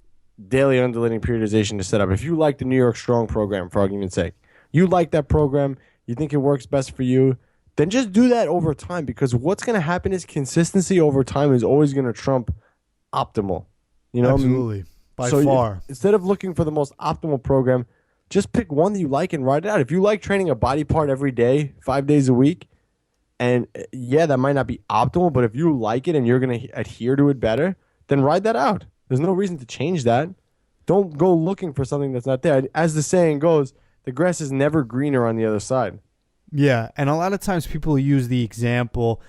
daily undulating periodization is set up, if you like the New York Strong program, for argument's sake, you like that program, you think it works best for you, then just do that over time, because what's going to happen is consistency over time is always going to trump optimal. You know, absolutely, by far. Instead of looking for the most optimal program, just pick one that you like and ride it out. If you like training a body part every day, 5 days a week, and yeah, that might not be optimal, but if you like it and you're going to adhere to it better, then ride that out. There's no reason to change that. Don't go looking for something that's not there. As the saying goes, the grass is never greener on the other side. Yeah, and a lot of times people use the example,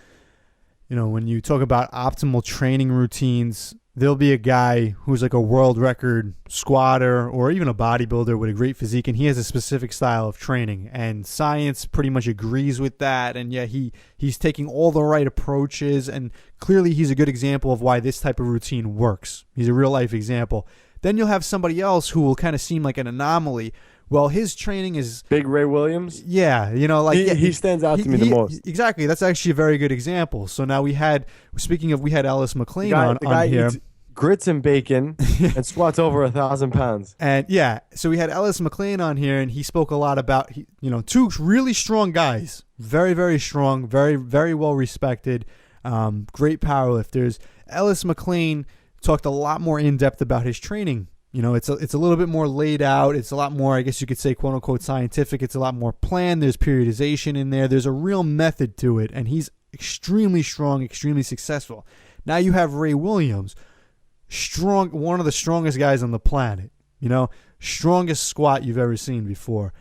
you know, when you talk about optimal training routines, there'll be a guy who's like a world record squatter or even a bodybuilder with a great physique, and he has a specific style of training, and science pretty much agrees with that, and yeah, he's taking all the right approaches, and clearly he's a good example of why this type of routine works. He's a real life example. Then you'll have somebody else who will kind of seem like an anomaly. Well, his training is... Big Ray Williams? Yeah, you know, like... He stands out to me the most. Exactly. That's actually a very good example. So now we had Ellis McLean on here. Eats grits and bacon and squats over 1,000 pounds. And yeah, so we had Ellis McLean on here, and he spoke a lot about, two really strong guys. Very, very strong, very, very well respected, great powerlifters. Ellis McLean talked a lot more in depth about his training. You know, it's a little bit more laid out. It's a lot more, I guess you could say, quote unquote, scientific. It's a lot more planned. There's periodization in there. There's a real method to it, and he's extremely strong, extremely successful. Now you have Ray Williams, strong, one of the strongest guys on the planet. You know, strongest squat you've ever seen before.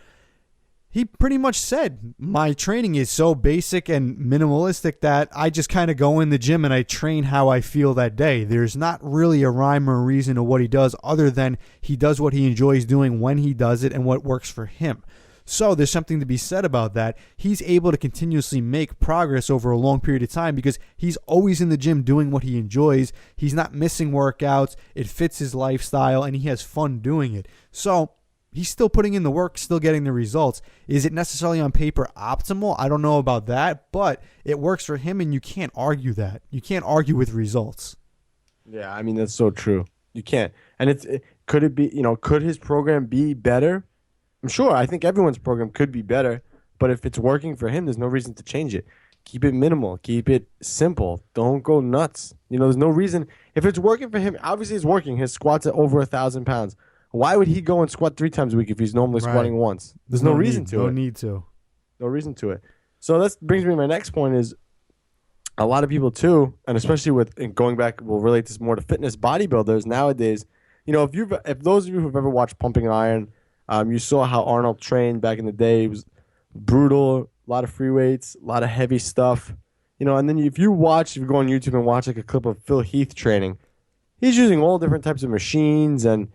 He pretty much said, my training is so basic and minimalistic that I just kind of go in the gym and I train how I feel that day. There's not really a rhyme or reason to what he does other than he does what he enjoys doing when he does it and what works for him. So there's something to be said about that. He's able to continuously make progress over a long period of time because he's always in the gym doing what he enjoys. He's not missing workouts. It fits his lifestyle and he has fun doing it. So he's still putting in the work, still getting the results. Is it necessarily on paper optimal? I don't know about that, but it works for him, and you can't argue that. You can't argue with results. Yeah, I mean, that's so true. You can't. And could it be, could his program be better? I'm sure. I think everyone's program could be better, but if it's working for him, there's no reason to change it. Keep it minimal. Keep it simple. Don't go nuts. There's no reason. If it's working for him, obviously it's working. His squat's at over 1,000 pounds. Why would he go and squat 3 times a week if he's normally squatting once? There's no reason to it. No need to. No reason to it. So that brings me to my next point is a lot of people too, and especially and going back, we'll relate this more to fitness bodybuilders nowadays. If those of you who've ever watched Pumping Iron, you saw how Arnold trained back in the day. He was brutal, a lot of free weights, a lot of heavy stuff. And then if you go on YouTube and watch like a clip of Phil Heath training, he's using all different types of machines and,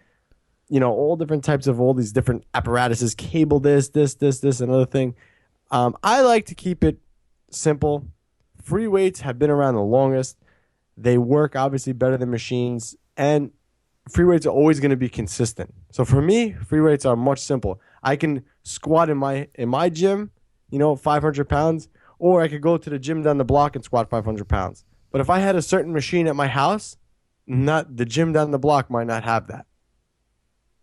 all different types of all these different apparatuses, cable this, another thing. I like to keep it simple. Free weights have been around the longest. They work obviously better than machines, and free weights are always going to be consistent. So for me, free weights are much simple. I can squat in my gym, 500 pounds, or I could go to the gym down the block and squat 500 pounds. But if I had a certain machine at my house, not the gym down the block might not have that.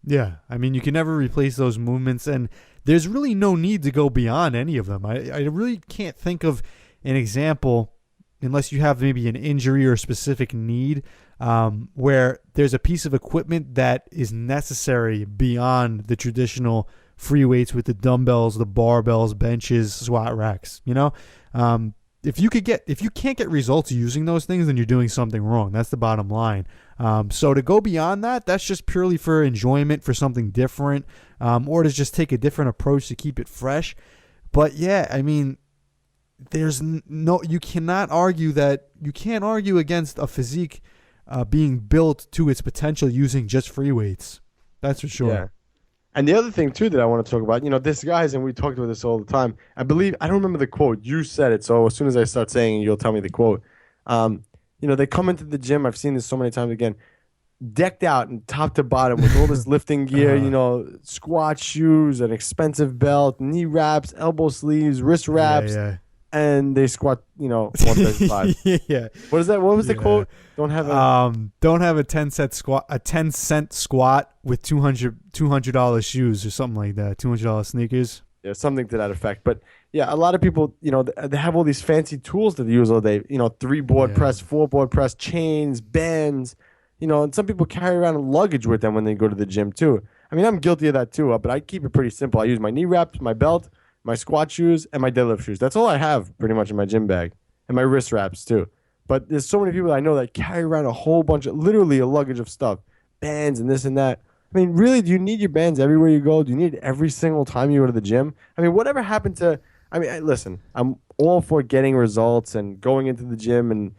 Yeah, I mean, you can never replace those movements, and there's really no need to go beyond any of them. I really can't think of an example, unless you have maybe an injury or a specific need, where there's a piece of equipment that is necessary beyond the traditional free weights with the dumbbells, the barbells, benches, squat racks. If you can't get results using those things, then you're doing something wrong. That's the bottom line. So to go beyond that, that's just purely for enjoyment, for something different, or to just take a different approach to keep it fresh. But yeah, I mean, you can't argue against a physique being built to its potential using just free weights. That's for sure. Yeah. And the other thing, too, that I want to talk about, this guys, and we talked about this all the time. I don't remember the quote. You said it, so as soon as I start saying it, you'll tell me the quote. They come into the gym. I've seen this so many times again, decked out and top to bottom with all this lifting gear, squat shoes, an expensive belt, knee wraps, elbow sleeves, wrist wraps. Yeah. And they squat, 135. Yeah. What is that? What was the quote? Don't have a 10-cent squat with $200 shoes or something like that. $200 sneakers. Yeah, something to that effect. But yeah, a lot of people, they have all these fancy tools that they use all day. 3-board press, 4-board press, chains, bands. And some people carry around luggage with them when they go to the gym too. I mean, I'm guilty of that too. But I keep it pretty simple. I use my knee wraps, my belt, my squat shoes, and my deadlift shoes. That's all I have pretty much in my gym bag. And my wrist wraps too. But there's so many people I know that carry around a whole bunch of, literally a luggage of stuff. Bands and this and that. I mean, really, do you need your bands everywhere you go? Do you need it every single time you go to the gym? I mean, whatever happened to, listen, I'm all for getting results and going into the gym and,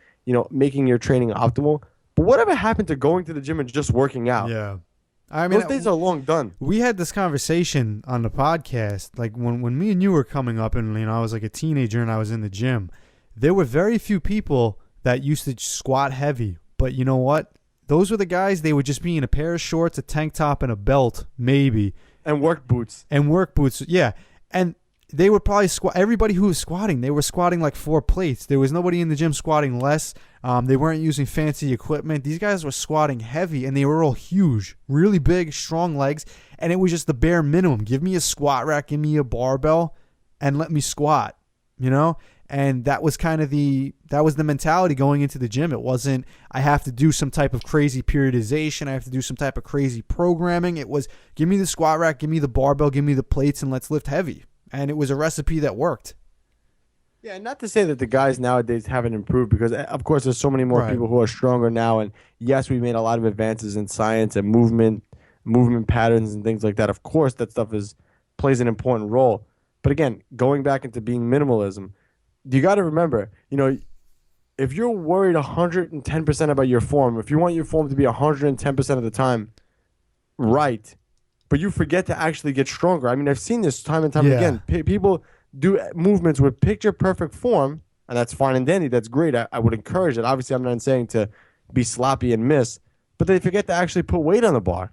making your training optimal. But whatever happened to going to the gym and just working out? Yeah. I mean, those days are long done. We had this conversation on the podcast, like when me and you were coming up, and I was like a teenager and I was in the gym. There were very few people that used to squat heavy, but you know what? Those were the guys. They would just be in a pair of shorts, a tank top, and a belt, maybe, and work boots. Yeah, and they would probably squat. Everybody who was squatting, they were squatting like 4 plates. There was nobody in the gym squatting less. They weren't using fancy equipment. These guys were squatting heavy, and they were all huge, really big, strong legs, and it was just the bare minimum. Give me a squat rack, give me a barbell, and let me squat, And that was kind of the mentality going into the gym. It wasn't, I have to do some type of crazy periodization. I have to do some type of crazy programming. It was, give me the squat rack, give me the barbell, give me the plates, and let's lift heavy. And it was a recipe that worked. Yeah, not to say that the guys nowadays haven't improved, because of course there's so many more people who are stronger now, and yes, we made a lot of advances in science and movement patterns and things like that. Of course, that stuff plays an important role. But again, going back into being minimalism, you got to remember, if you're worried 110% about your form, if you want your form to be 110% of the time right, but you forget to actually get stronger. I mean, I've seen this time and time again. People do movements with picture-perfect form, and that's fine and dandy. That's great. I would encourage it. Obviously, I'm not saying to be sloppy and miss, but they forget to actually put weight on the bar.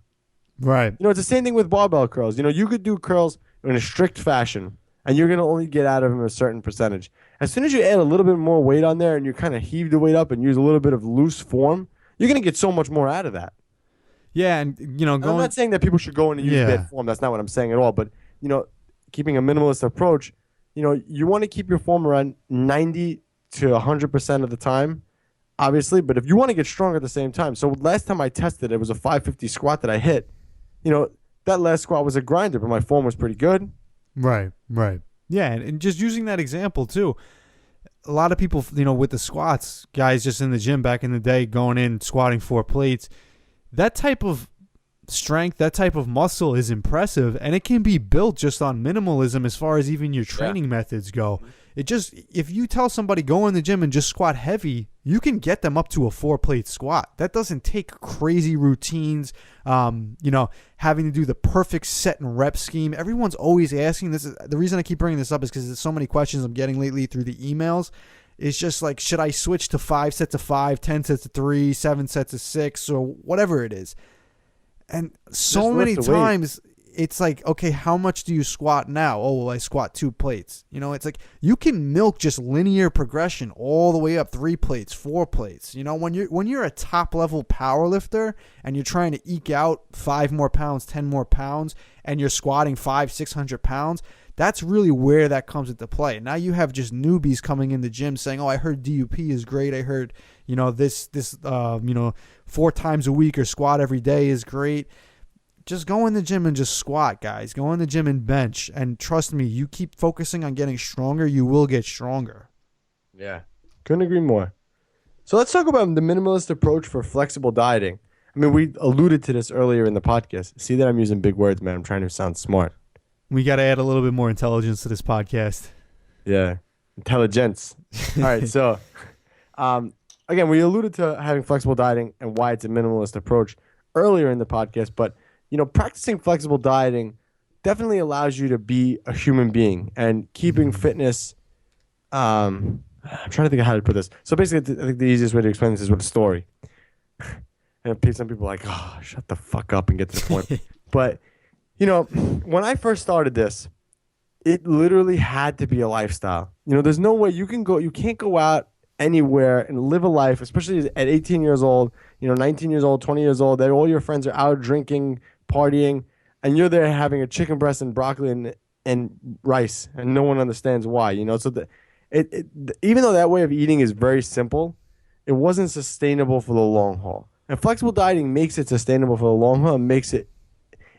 Right. It's the same thing with barbell curls. You could do curls in a strict fashion, and you're going to only get out of them a certain percentage. As soon as you add a little bit more weight on there and you kind of heave the weight up and use a little bit of loose form, you're going to get so much more out of that. Yeah, and I'm not saying that people should go in and use bad form. That's not what I'm saying at all. But keeping a minimalist approach, you want to keep your form around 90 to 100% of the time, obviously. But if you want to get stronger at the same time, so last time I tested, it was a 550 squat that I hit. That last squat was a grinder, but my form was pretty good. Right. Yeah, and just using that example too. A lot of people, with the squats, guys just in the gym back in the day, going in, squatting 4 plates. That type of strength, that type of muscle is impressive, and it can be built just on minimalism as far as even your training methods go. It just, if you tell somebody go in the gym and just squat heavy, you can get them up to a 4-plate squat. That doesn't take crazy routines, having to do the perfect set and rep scheme. Everyone's always asking this. The reason I keep bringing this up is because there's so many questions I'm getting lately through the emails. It's just like, should I switch to 5 sets of 5, 10 sets of 3, 7 sets of 6, or whatever it is? And so many times it's like, okay, how much do you squat now? Oh, well, I squat 2 plates. It's like you can milk just linear progression all the way up 3 plates, 4 plates. When you're a top level power lifter and you're trying to eke out 5 more pounds, 10 more pounds, and you're squatting 500-600 pounds, that's really where that comes into play. Now you have just newbies coming in the gym saying, oh, I heard DUP is great. I heard, this 4 times a week or squat every day is great. Just go in the gym and just squat, guys. Go in the gym and bench. And trust me, you keep focusing on getting stronger, you will get stronger. Yeah, couldn't agree more. So let's talk about the minimalist approach for flexible dieting. I mean, we alluded to this earlier in the podcast. See that I'm using big words, man. I'm trying to sound smart. We got to add a little bit more intelligence to this podcast. Yeah, intelligence. All right, so again, we alluded to having flexible dieting and why it's a minimalist approach earlier in the podcast, but practicing flexible dieting definitely allows you to be a human being, and keeping fitness. I'm trying to think of how to put this. So basically, I think the easiest way to explain this is with a story. And some people are like, oh, shut the fuck up and get to the point. But, when I first started this, it literally had to be a lifestyle. There's no way you can't go out anywhere and live a life, especially at 18 years old, 19 years old, 20 years old, that all your friends are out drinking, partying, and you're there having a chicken breast and broccoli and rice, and no one understands why. So even though that way of eating is very simple, it wasn't sustainable for the long haul. And flexible dieting makes it sustainable for the long haul, and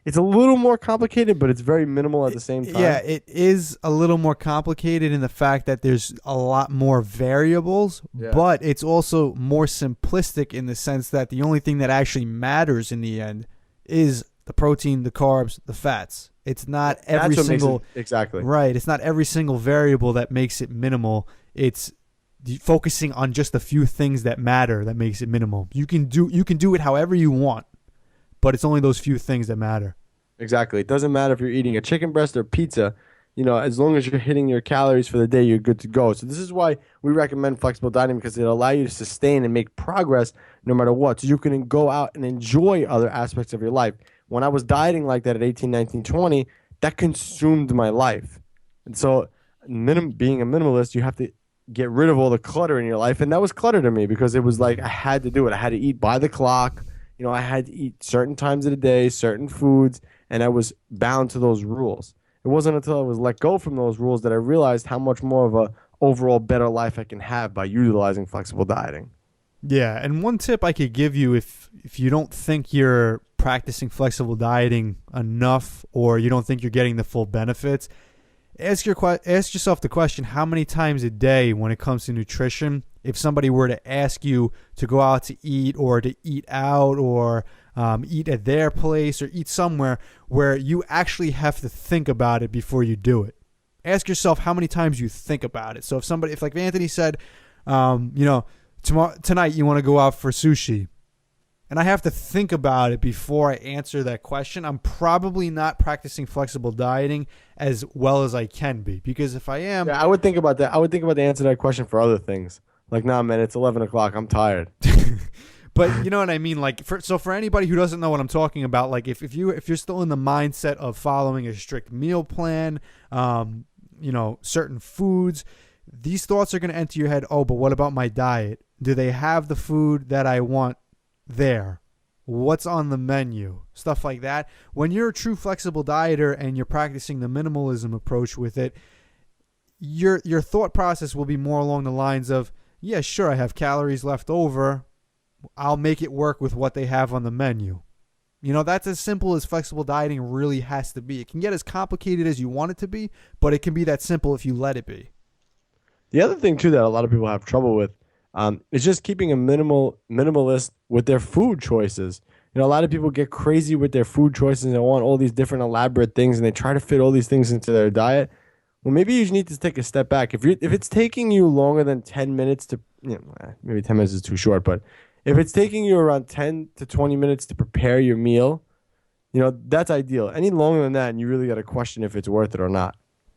it's a little more complicated, but it's very minimal at the same time. Yeah, it is a little more complicated in the fact that there's a lot more variables, but it's also more simplistic in the sense that the only thing that actually matters in the end is the protein, the carbs, the fats. It's not every single exactly right. It's not every single variable that makes it minimal. It's focusing on just a few things that matter that makes it minimal. You can do it however you want, but it's only those few things that matter. Exactly. It doesn't matter if you're eating a chicken breast or pizza. As long as you're hitting your calories for the day, you're good to go. So this is why we recommend flexible dieting, because it'll allow you to sustain and make progress no matter what. So you can go out and enjoy other aspects of your life. When I was dieting like that at 18, 19, 20, that consumed my life. And so being a minimalist, you have to get rid of all the clutter in your life. And that was clutter to me, because it was like I had to do it. I had to eat by the clock. I had to eat certain times of the day, certain foods, and I was bound to those rules. It wasn't until I was let go from those rules that I realized how much more of a overall better life I can have by utilizing flexible dieting. Yeah, and one tip I could give you if you don't think you're practicing flexible dieting enough, or you don't think you're getting the full benefits, ask yourself the question, how many times a day when it comes to nutrition, if somebody were to ask you to go out to eat, or to eat out, or eat at their place, or eat somewhere where you actually have to think about it before you do it. Ask yourself how many times you think about it. So if like Anthony said, tonight you want to go out for sushi, and I have to think about it before I answer that question, I'm probably not practicing flexible dieting as well as I can be. Because if I am... Yeah, I would think about that. I would think about the answer to that question for other things. Like, nah, man, it's 11 o'clock. I'm tired. But you know what I mean? Like, for anybody who doesn't know what I'm talking about, like if you're still in the mindset of following a strict meal plan, certain foods, these thoughts are going to enter your head. Oh, but what about my diet? Do they have the food that I want there? What's on the menu? Stuff like that. When you're a true flexible dieter and you're practicing the minimalism approach with it, your thought process will be more along the lines of, yeah, sure, I have calories left over. I'll make it work with what they have on the menu. That's as simple as flexible dieting really has to be. It can get as complicated as you want it to be, but it can be that simple if you let it be. The other thing, too, that a lot of people have trouble with is just keeping a minimalist with their food choices. You know, a lot of people get crazy with their food choices and they want all these different elaborate things and they try to fit all these things into their diet. Well, maybe you need to take a step back. If it's taking you longer than 10 minutes to, maybe 10 minutes is too short, but if it's taking you around 10 to 20 minutes to prepare your meal, that's ideal. Any longer than that, and you really got to question if it's worth it or not.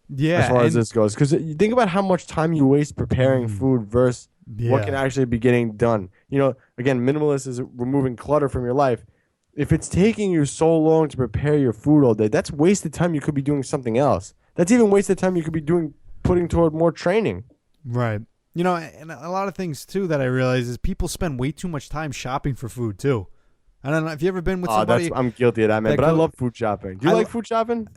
Yeah. As far as this goes. Because you think about how much time you waste preparing food versus what can actually be getting done. Again, minimalist is removing clutter from your life. If it's taking you so long to prepare your food all day, that's wasted time. You could be doing something else. That's even wasted time you could be putting toward more training. Right. And a lot of things, too, that I realize is people spend way too much time shopping for food, too. I don't know if you ever been with somebody. I'm guilty of that, man. But I love food shopping. Do you like food shopping?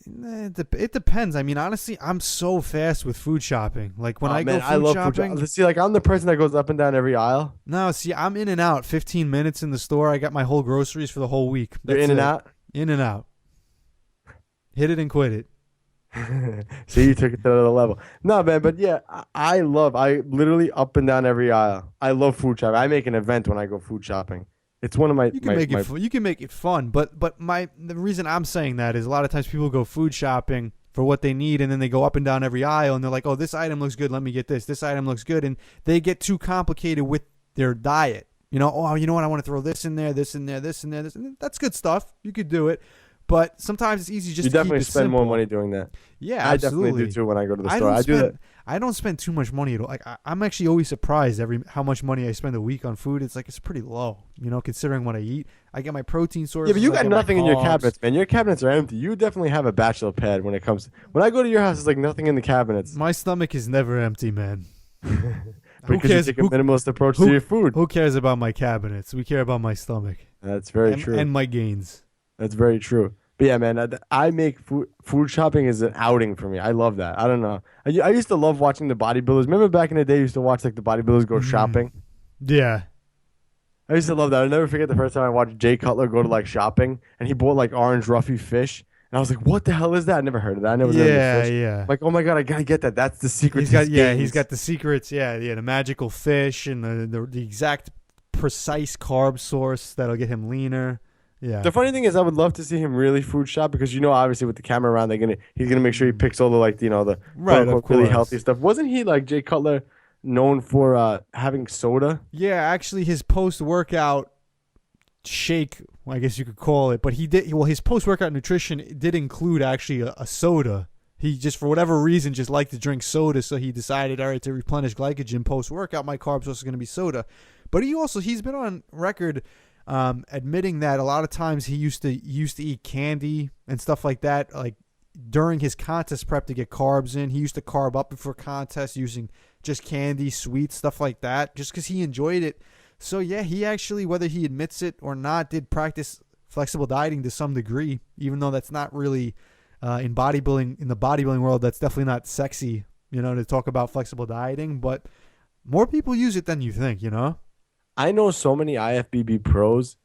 It depends. I mean, honestly, I'm so fast with food shopping. Like when I go food shopping. See, like I'm the person that goes up and down every aisle. No, see, I'm in and out. 15 minutes in the store. I got my whole groceries for the whole week. You're in and out? In and out. Hit it and quit it. So you took it to another level. No, man, but yeah, I literally up and down every aisle. I love food shopping. I make an event when I go food shopping. It's one of my. You can make it fun, but the reason I'm saying that is a lot of times people go food shopping for what they need, and then they go up and down every aisle, and they're like, "Oh, this item looks good. Let me get this. This item looks good," and they get too complicated with their diet. Oh, you know what? I want to throw this in there, this in there, this in there, this. And that's good stuff. You could do it. But sometimes it's easy just to definitely keep it spend simple. more money doing that. Yeah, I absolutely. definitely do too when I go to the store. I do that. I don't spend too much money at all. Like I'm actually always surprised how much money I spend a week on food. It's pretty low, considering what I eat. I get my protein sources. Yeah, but you got nothing in your cabinets, man. Your cabinets are empty. You definitely have a bachelor pad when it comes. When I go to your house, it's like nothing in the cabinets. My stomach is never empty, man. Because you take a minimalist approach to your food. Who cares about my cabinets? We care about my stomach. That's very true. And my gains. That's very true. But yeah, man, I make food shopping is an outing for me. I love that. I don't know. I used to love watching the bodybuilders. Remember back in the day, you used to watch like the bodybuilders go shopping? Yeah. I used to love that. I'll never forget the first time I watched Jay Cutler go to like shopping, and he bought like orange Ruffy fish. And I was like, what the hell is that? I never heard of that. I never heard of fish. Yeah. Like, oh my God, I got to get that. That's the secret. He's got the secrets. Yeah, the magical fish and the exact precise carb source that'll get him leaner. Yeah. The funny thing is, I would love to see him really food shop because obviously with the camera around, he's gonna make sure he picks all the the right, of really healthy stuff. Wasn't he like Jay Cutler known for having soda? Yeah, actually, his post-workout shake, I guess you could call it, but he did. Well, his post-workout nutrition did include actually a soda. He just, for whatever reason, just liked to drink soda, so he decided, all right, to replenish glycogen post-workout, my carb source is going to be soda. But he's been on record. Admitting that a lot of times he used to eat candy and stuff like that, like during his contest prep to get carbs in. He used to carb up before contests using just candy, sweets, stuff like that, just because he enjoyed it. So yeah, he actually, whether he admits it or not, did practice flexible dieting to some degree, even though that's not really in the bodybuilding world, that's definitely not sexy, to talk about flexible dieting. But more people use it than you think, I know so many IFBB pros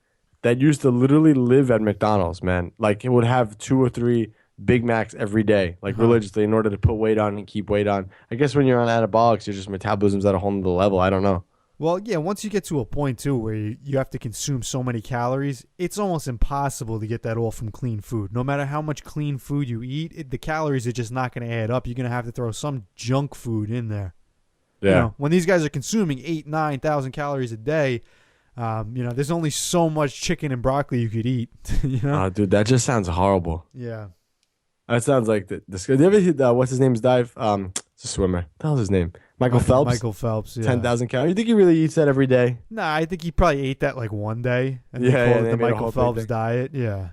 that used to literally live at McDonald's, man. Like, it would have 2 or 3 Big Macs every day, like religiously, in order to put weight on and keep weight on. I guess when you're on anabolics, your metabolism's at a whole other level. I don't know. Well, yeah, once you get to a point, too, where you have to consume so many calories, it's almost impossible to get that all from clean food. No matter how much clean food you eat, the calories are just not going to add up. You're going to have to throw some junk food in there. Yeah. When these guys are consuming 8,000-9,000 calories a day, there's only so much chicken and broccoli you could eat. Dude, that just sounds horrible. Yeah. That sounds like this. Do you ever see what's his name's dive? It's a swimmer. What the hell's his name? Michael Phelps. Michael Phelps. Yeah. 10,000 calories. You think he really eats that every day? Nah, I think he probably ate that like one day. And they called it the made a Michael whole Phelps thing. diet. Yeah.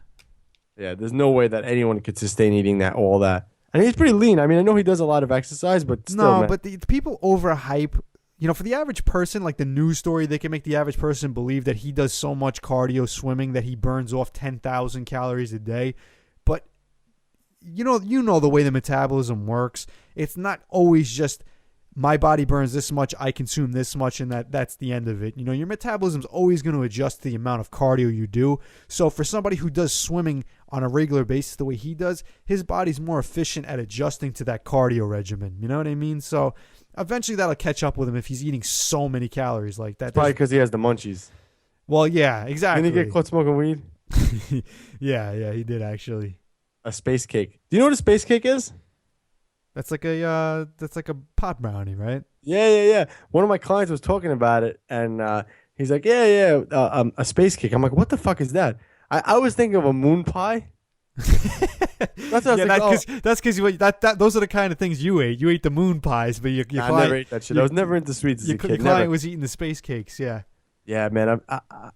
Yeah. There's no way that anyone could sustain eating all that. And he's pretty lean. I mean, I know he does a lot of exercise, but still, no, man. but the people overhype. For the average person, like the news story, they can make the average person believe that he does so much cardio swimming that he burns off 10,000 calories a day. But you know the way the metabolism works. It's not always just my body burns this much, I consume this much, and that's the end of it. Your metabolism's always going to adjust to the amount of cardio you do. So for somebody who does swimming on a regular basis the way he does, his body's more efficient at adjusting to that cardio regimen. You know what I mean? So eventually that'll catch up with him if he's eating so many calories like that. Probably because he has the munchies. Well, yeah, exactly. Didn't he get caught smoking weed? yeah, he did actually. A space cake. Do you know what a space cake is? That's like a pot brownie, right? Yeah. One of my clients was talking about it, and he's like, a space cake. I'm like, what the fuck is that? I was thinking of a moon pie. That's what I was that's because those are the kind of things you ate. You ate the moon pies, but your client, I never ate that shit. I was never into sweets as a kid. Your client was eating the space cakes. Yeah. Yeah, man.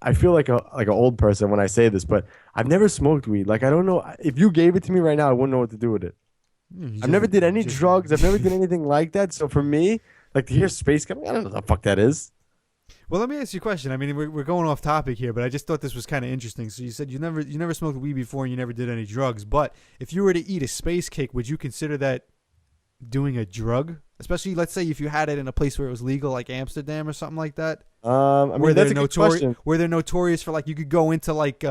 I feel like an old person when I say this, but I've never smoked weed. Like, I don't know if you gave it to me right now, I wouldn't know what to do with it. I've never did any drugs. I've never did anything like that. So for me, like to hear space coming, I don't know what the fuck that is. Well, let me ask you a question. I mean, we're going off topic here, but I just thought this was kind of interesting. So you said you never smoked weed before and you never did any drugs. But if you were to eat a space cake, would you consider that doing a drug? Especially, let's say, if you had it in a place where it was legal, like Amsterdam or something like that. I mean, that's a good question. Where they're notorious for, like, you could go into like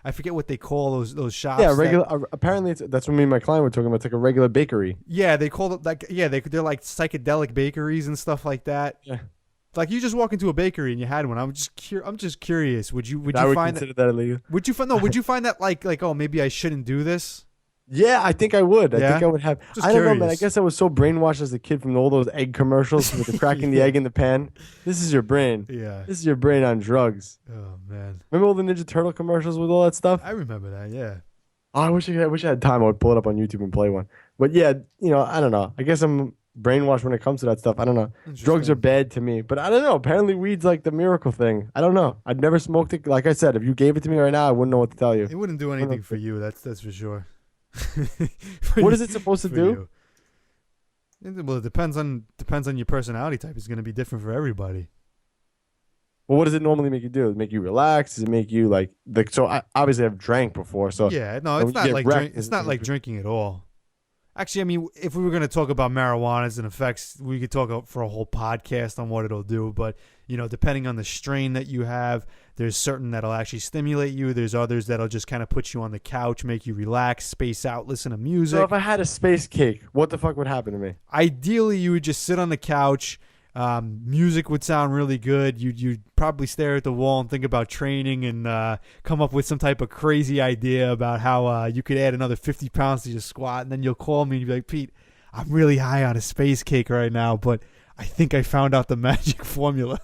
I forget what they call those shops. Yeah, regular. Apparently, that's what me and my client were talking about. It's like a regular bakery. Yeah, they call it like they're like psychedelic bakeries and stuff like that. Yeah. Like you just walk into a bakery and you had one. I'm just curious. Would you I would find consider that illegal? Would you find no? Would you find that like oh, maybe I shouldn't do this? Yeah, I think I would. I Yeah? think I would have. Just I don't know, man. I curious. guess I was so brainwashed as a kid from all those egg commercials with the cracking the egg in the pan. This is your brain. Yeah. This is your brain on drugs. Oh man. Remember all the Ninja Turtle commercials with all that stuff? I remember that. Yeah. Oh, I wish I had time. I would pull it up on YouTube and play one. But yeah, I don't know. I guess I'm brainwashed when it comes to that stuff. I don't know. Drugs are bad to me, but I don't know. Apparently, weed's like the miracle thing. I don't know. I'd never smoked it. Like I said, if you gave it to me right now, I wouldn't know what to tell you. It wouldn't do anything for you. That's for sure. What is it supposed to do? Well, it depends on your personality type. It's going to be different for everybody. Well, what does it normally make you do? Does it make you relax? Does it make you like so? I obviously have drank before, so Yeah, no, it's not like it's not like drinking at all. Actually, I mean, if we were going to talk about marijuana's and effects, we could talk for a whole podcast on what it'll do. But, depending on the strain that you have, there's certain that'll actually stimulate you. There's others that'll just kind of put you on the couch, make you relax, space out, listen to music. So if I had a space cake, what the fuck would happen to me? Ideally, you would just sit on the couch. Music would sound really good. You'd probably stare at the wall and think about training and come up with some type of crazy idea about how you could add another 50 pounds to your squat. And then you'll call me and be like, Pete, I'm really high on a space cake right now, but I think I found out the magic formula.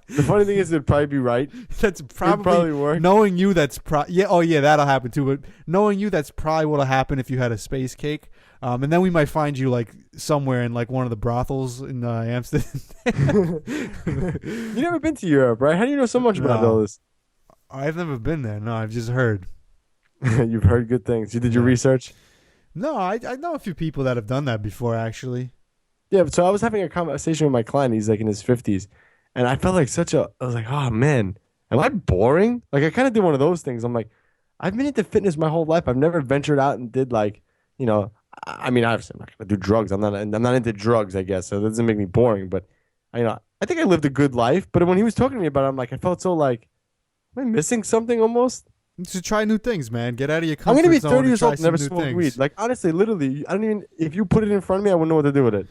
The funny thing is, it'd probably be right. That's probably work. Knowing you, that'll happen too. But knowing you, that's probably what'll happen if you had a space cake. And then we might find you like somewhere in like one of the brothels in Amsterdam. You never been to Europe, right? How do you know so much about all this? I've never been there. No, I've just heard. You've heard good things. You did your research? No, I know a few people that have done that before, actually. Yeah, so I was having a conversation with my client. He's like in his 50s. And I felt like I was like, oh man, am I boring? Like I kind of did one of those things. I'm like, I've been into fitness my whole life. I've never ventured out and did like, I mean, obviously I'm not gonna do drugs. I'm not into drugs, I guess. So that doesn't make me boring. But I think I lived a good life. But when he was talking to me about it, I'm like, I felt so like, am I missing something almost? You should try new things, man. Get out of your comfort zone. I'm gonna be 30 years old and never some smoked things. weed. Like honestly, literally, I don't even. If you put it in front of me, I wouldn't know what to do with it.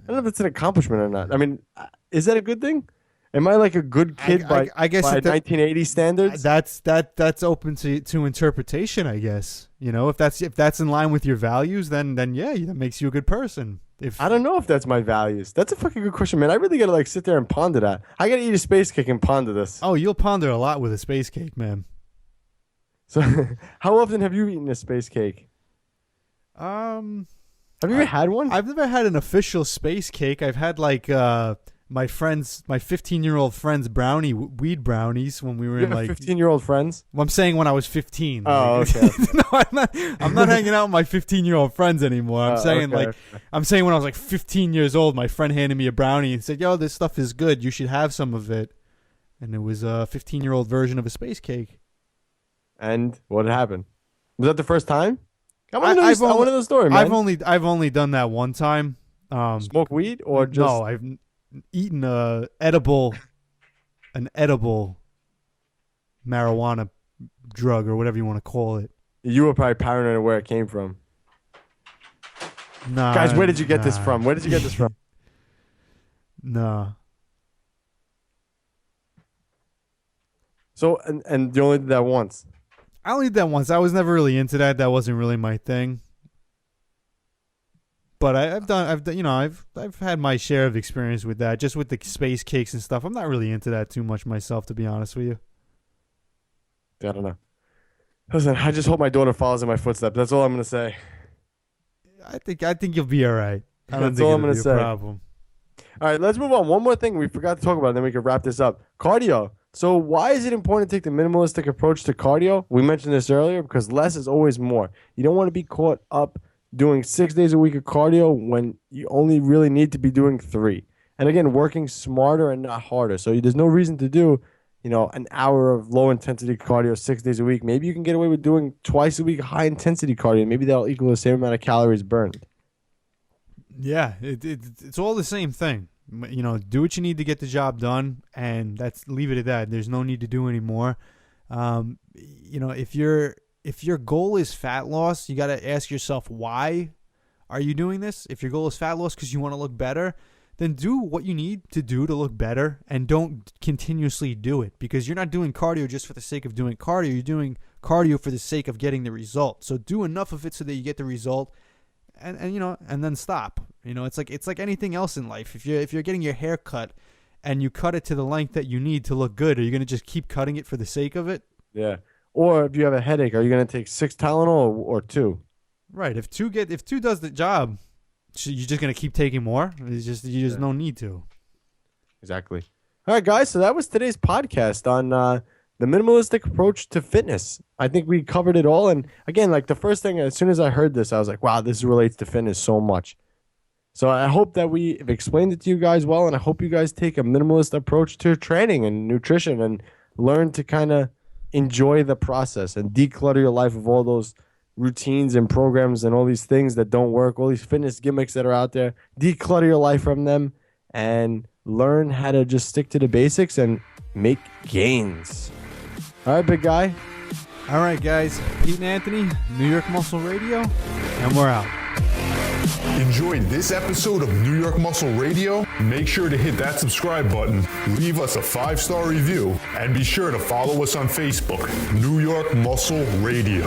I don't know if it's an accomplishment or not. I mean, is that a good thing? Am I like a good kid I guess by 1980 standards? That's open to interpretation, I guess. If that's in line with your values, then yeah, that makes you a good person. I don't know if that's my values. That's a fucking good question, man. I really gotta like sit there and ponder that. I gotta eat a space cake and ponder this. Oh, you'll ponder a lot with a space cake, man. So, how often have you eaten a space cake? Have you ever had one? I've never had an official space cake. I've had like my 15-year-old friend's weed brownies when we were in like 15-year-old friends. Well, I'm saying when I was 15. Oh, okay. No, I'm not hanging out with my 15-year-old friends anymore. I'm saying I'm saying when I was like 15 years old, my friend handed me a brownie and said, "Yo, this stuff is good. You should have some of it." And it was a 15-year-old version of a space cake. And what happened? Was that the first time? I want to know the story, man. I've only done that one time. Smoke weed or just no? I've eaten an edible marijuana drug or whatever you want to call it. You were probably paranoid of where it came from. Nah, guys, where did you get this from? Where did you get this from? Nah. So, and you only did that once. I only did that once. I was never really into that. That wasn't really my thing. But I've had my share of experience with that, just with the space cakes and stuff. I'm not really into that too much myself, to be honest with you. I don't know. Listen, I just hope my daughter follows in my footsteps. That's all I'm gonna say. I think you'll be all right. I don't That's think all I'm it'll gonna be a say. problem. All right, let's move on. One more thing we forgot to talk about, and then we can wrap this up. Cardio. So why is it important to take the minimalistic approach to cardio? We mentioned this earlier because less is always more. You don't want to be caught up doing 6 days a week of cardio when you only really need to be doing 3. And again, working smarter and not harder. So there's no reason to do, an hour of low intensity cardio 6 days a week. Maybe you can get away with doing twice a week high intensity cardio. Maybe that'll equal the same amount of calories burned. Yeah, it's all the same thing. Do what you need to get the job done, and leave it at that. There's no need to do any more. If your goal is fat loss, you got to ask yourself, why are you doing this? If your goal is fat loss because you want to look better, then do what you need to do to look better, and don't continuously do it, because you're not doing cardio just for the sake of doing cardio. You're doing cardio for the sake of getting the result. So do enough of it so that you get the result, and then stop. It's like anything else in life. If you're getting your hair cut and you cut it to the length that you need to look good, are you going to just keep cutting it for the sake of it? Yeah. Or if you have a headache, are you going to take 6 Tylenol or 2? Right. If two does the job, you're just going to keep taking more. There's no need to. Exactly. All right, guys. So that was today's podcast on the minimalistic approach to fitness. I think we covered it all. And again, like the first thing, as soon as I heard this, I was like, wow, this relates to fitness so much. So I hope that we've explained it to you guys well, and I hope you guys take a minimalist approach to training and nutrition and learn to kind of enjoy the process and declutter your life of all those routines and programs and all these things that don't work, all these fitness gimmicks that are out there. Declutter your life from them and learn how to just stick to the basics and make gains. All right, big guy. All right, guys. Pete and Anthony, New York Muscle Radio, and we're out. Enjoyed this episode of New York Muscle Radio? Make sure to hit that subscribe button, leave us a 5-star review, and be sure to follow us on Facebook, New York Muscle Radio.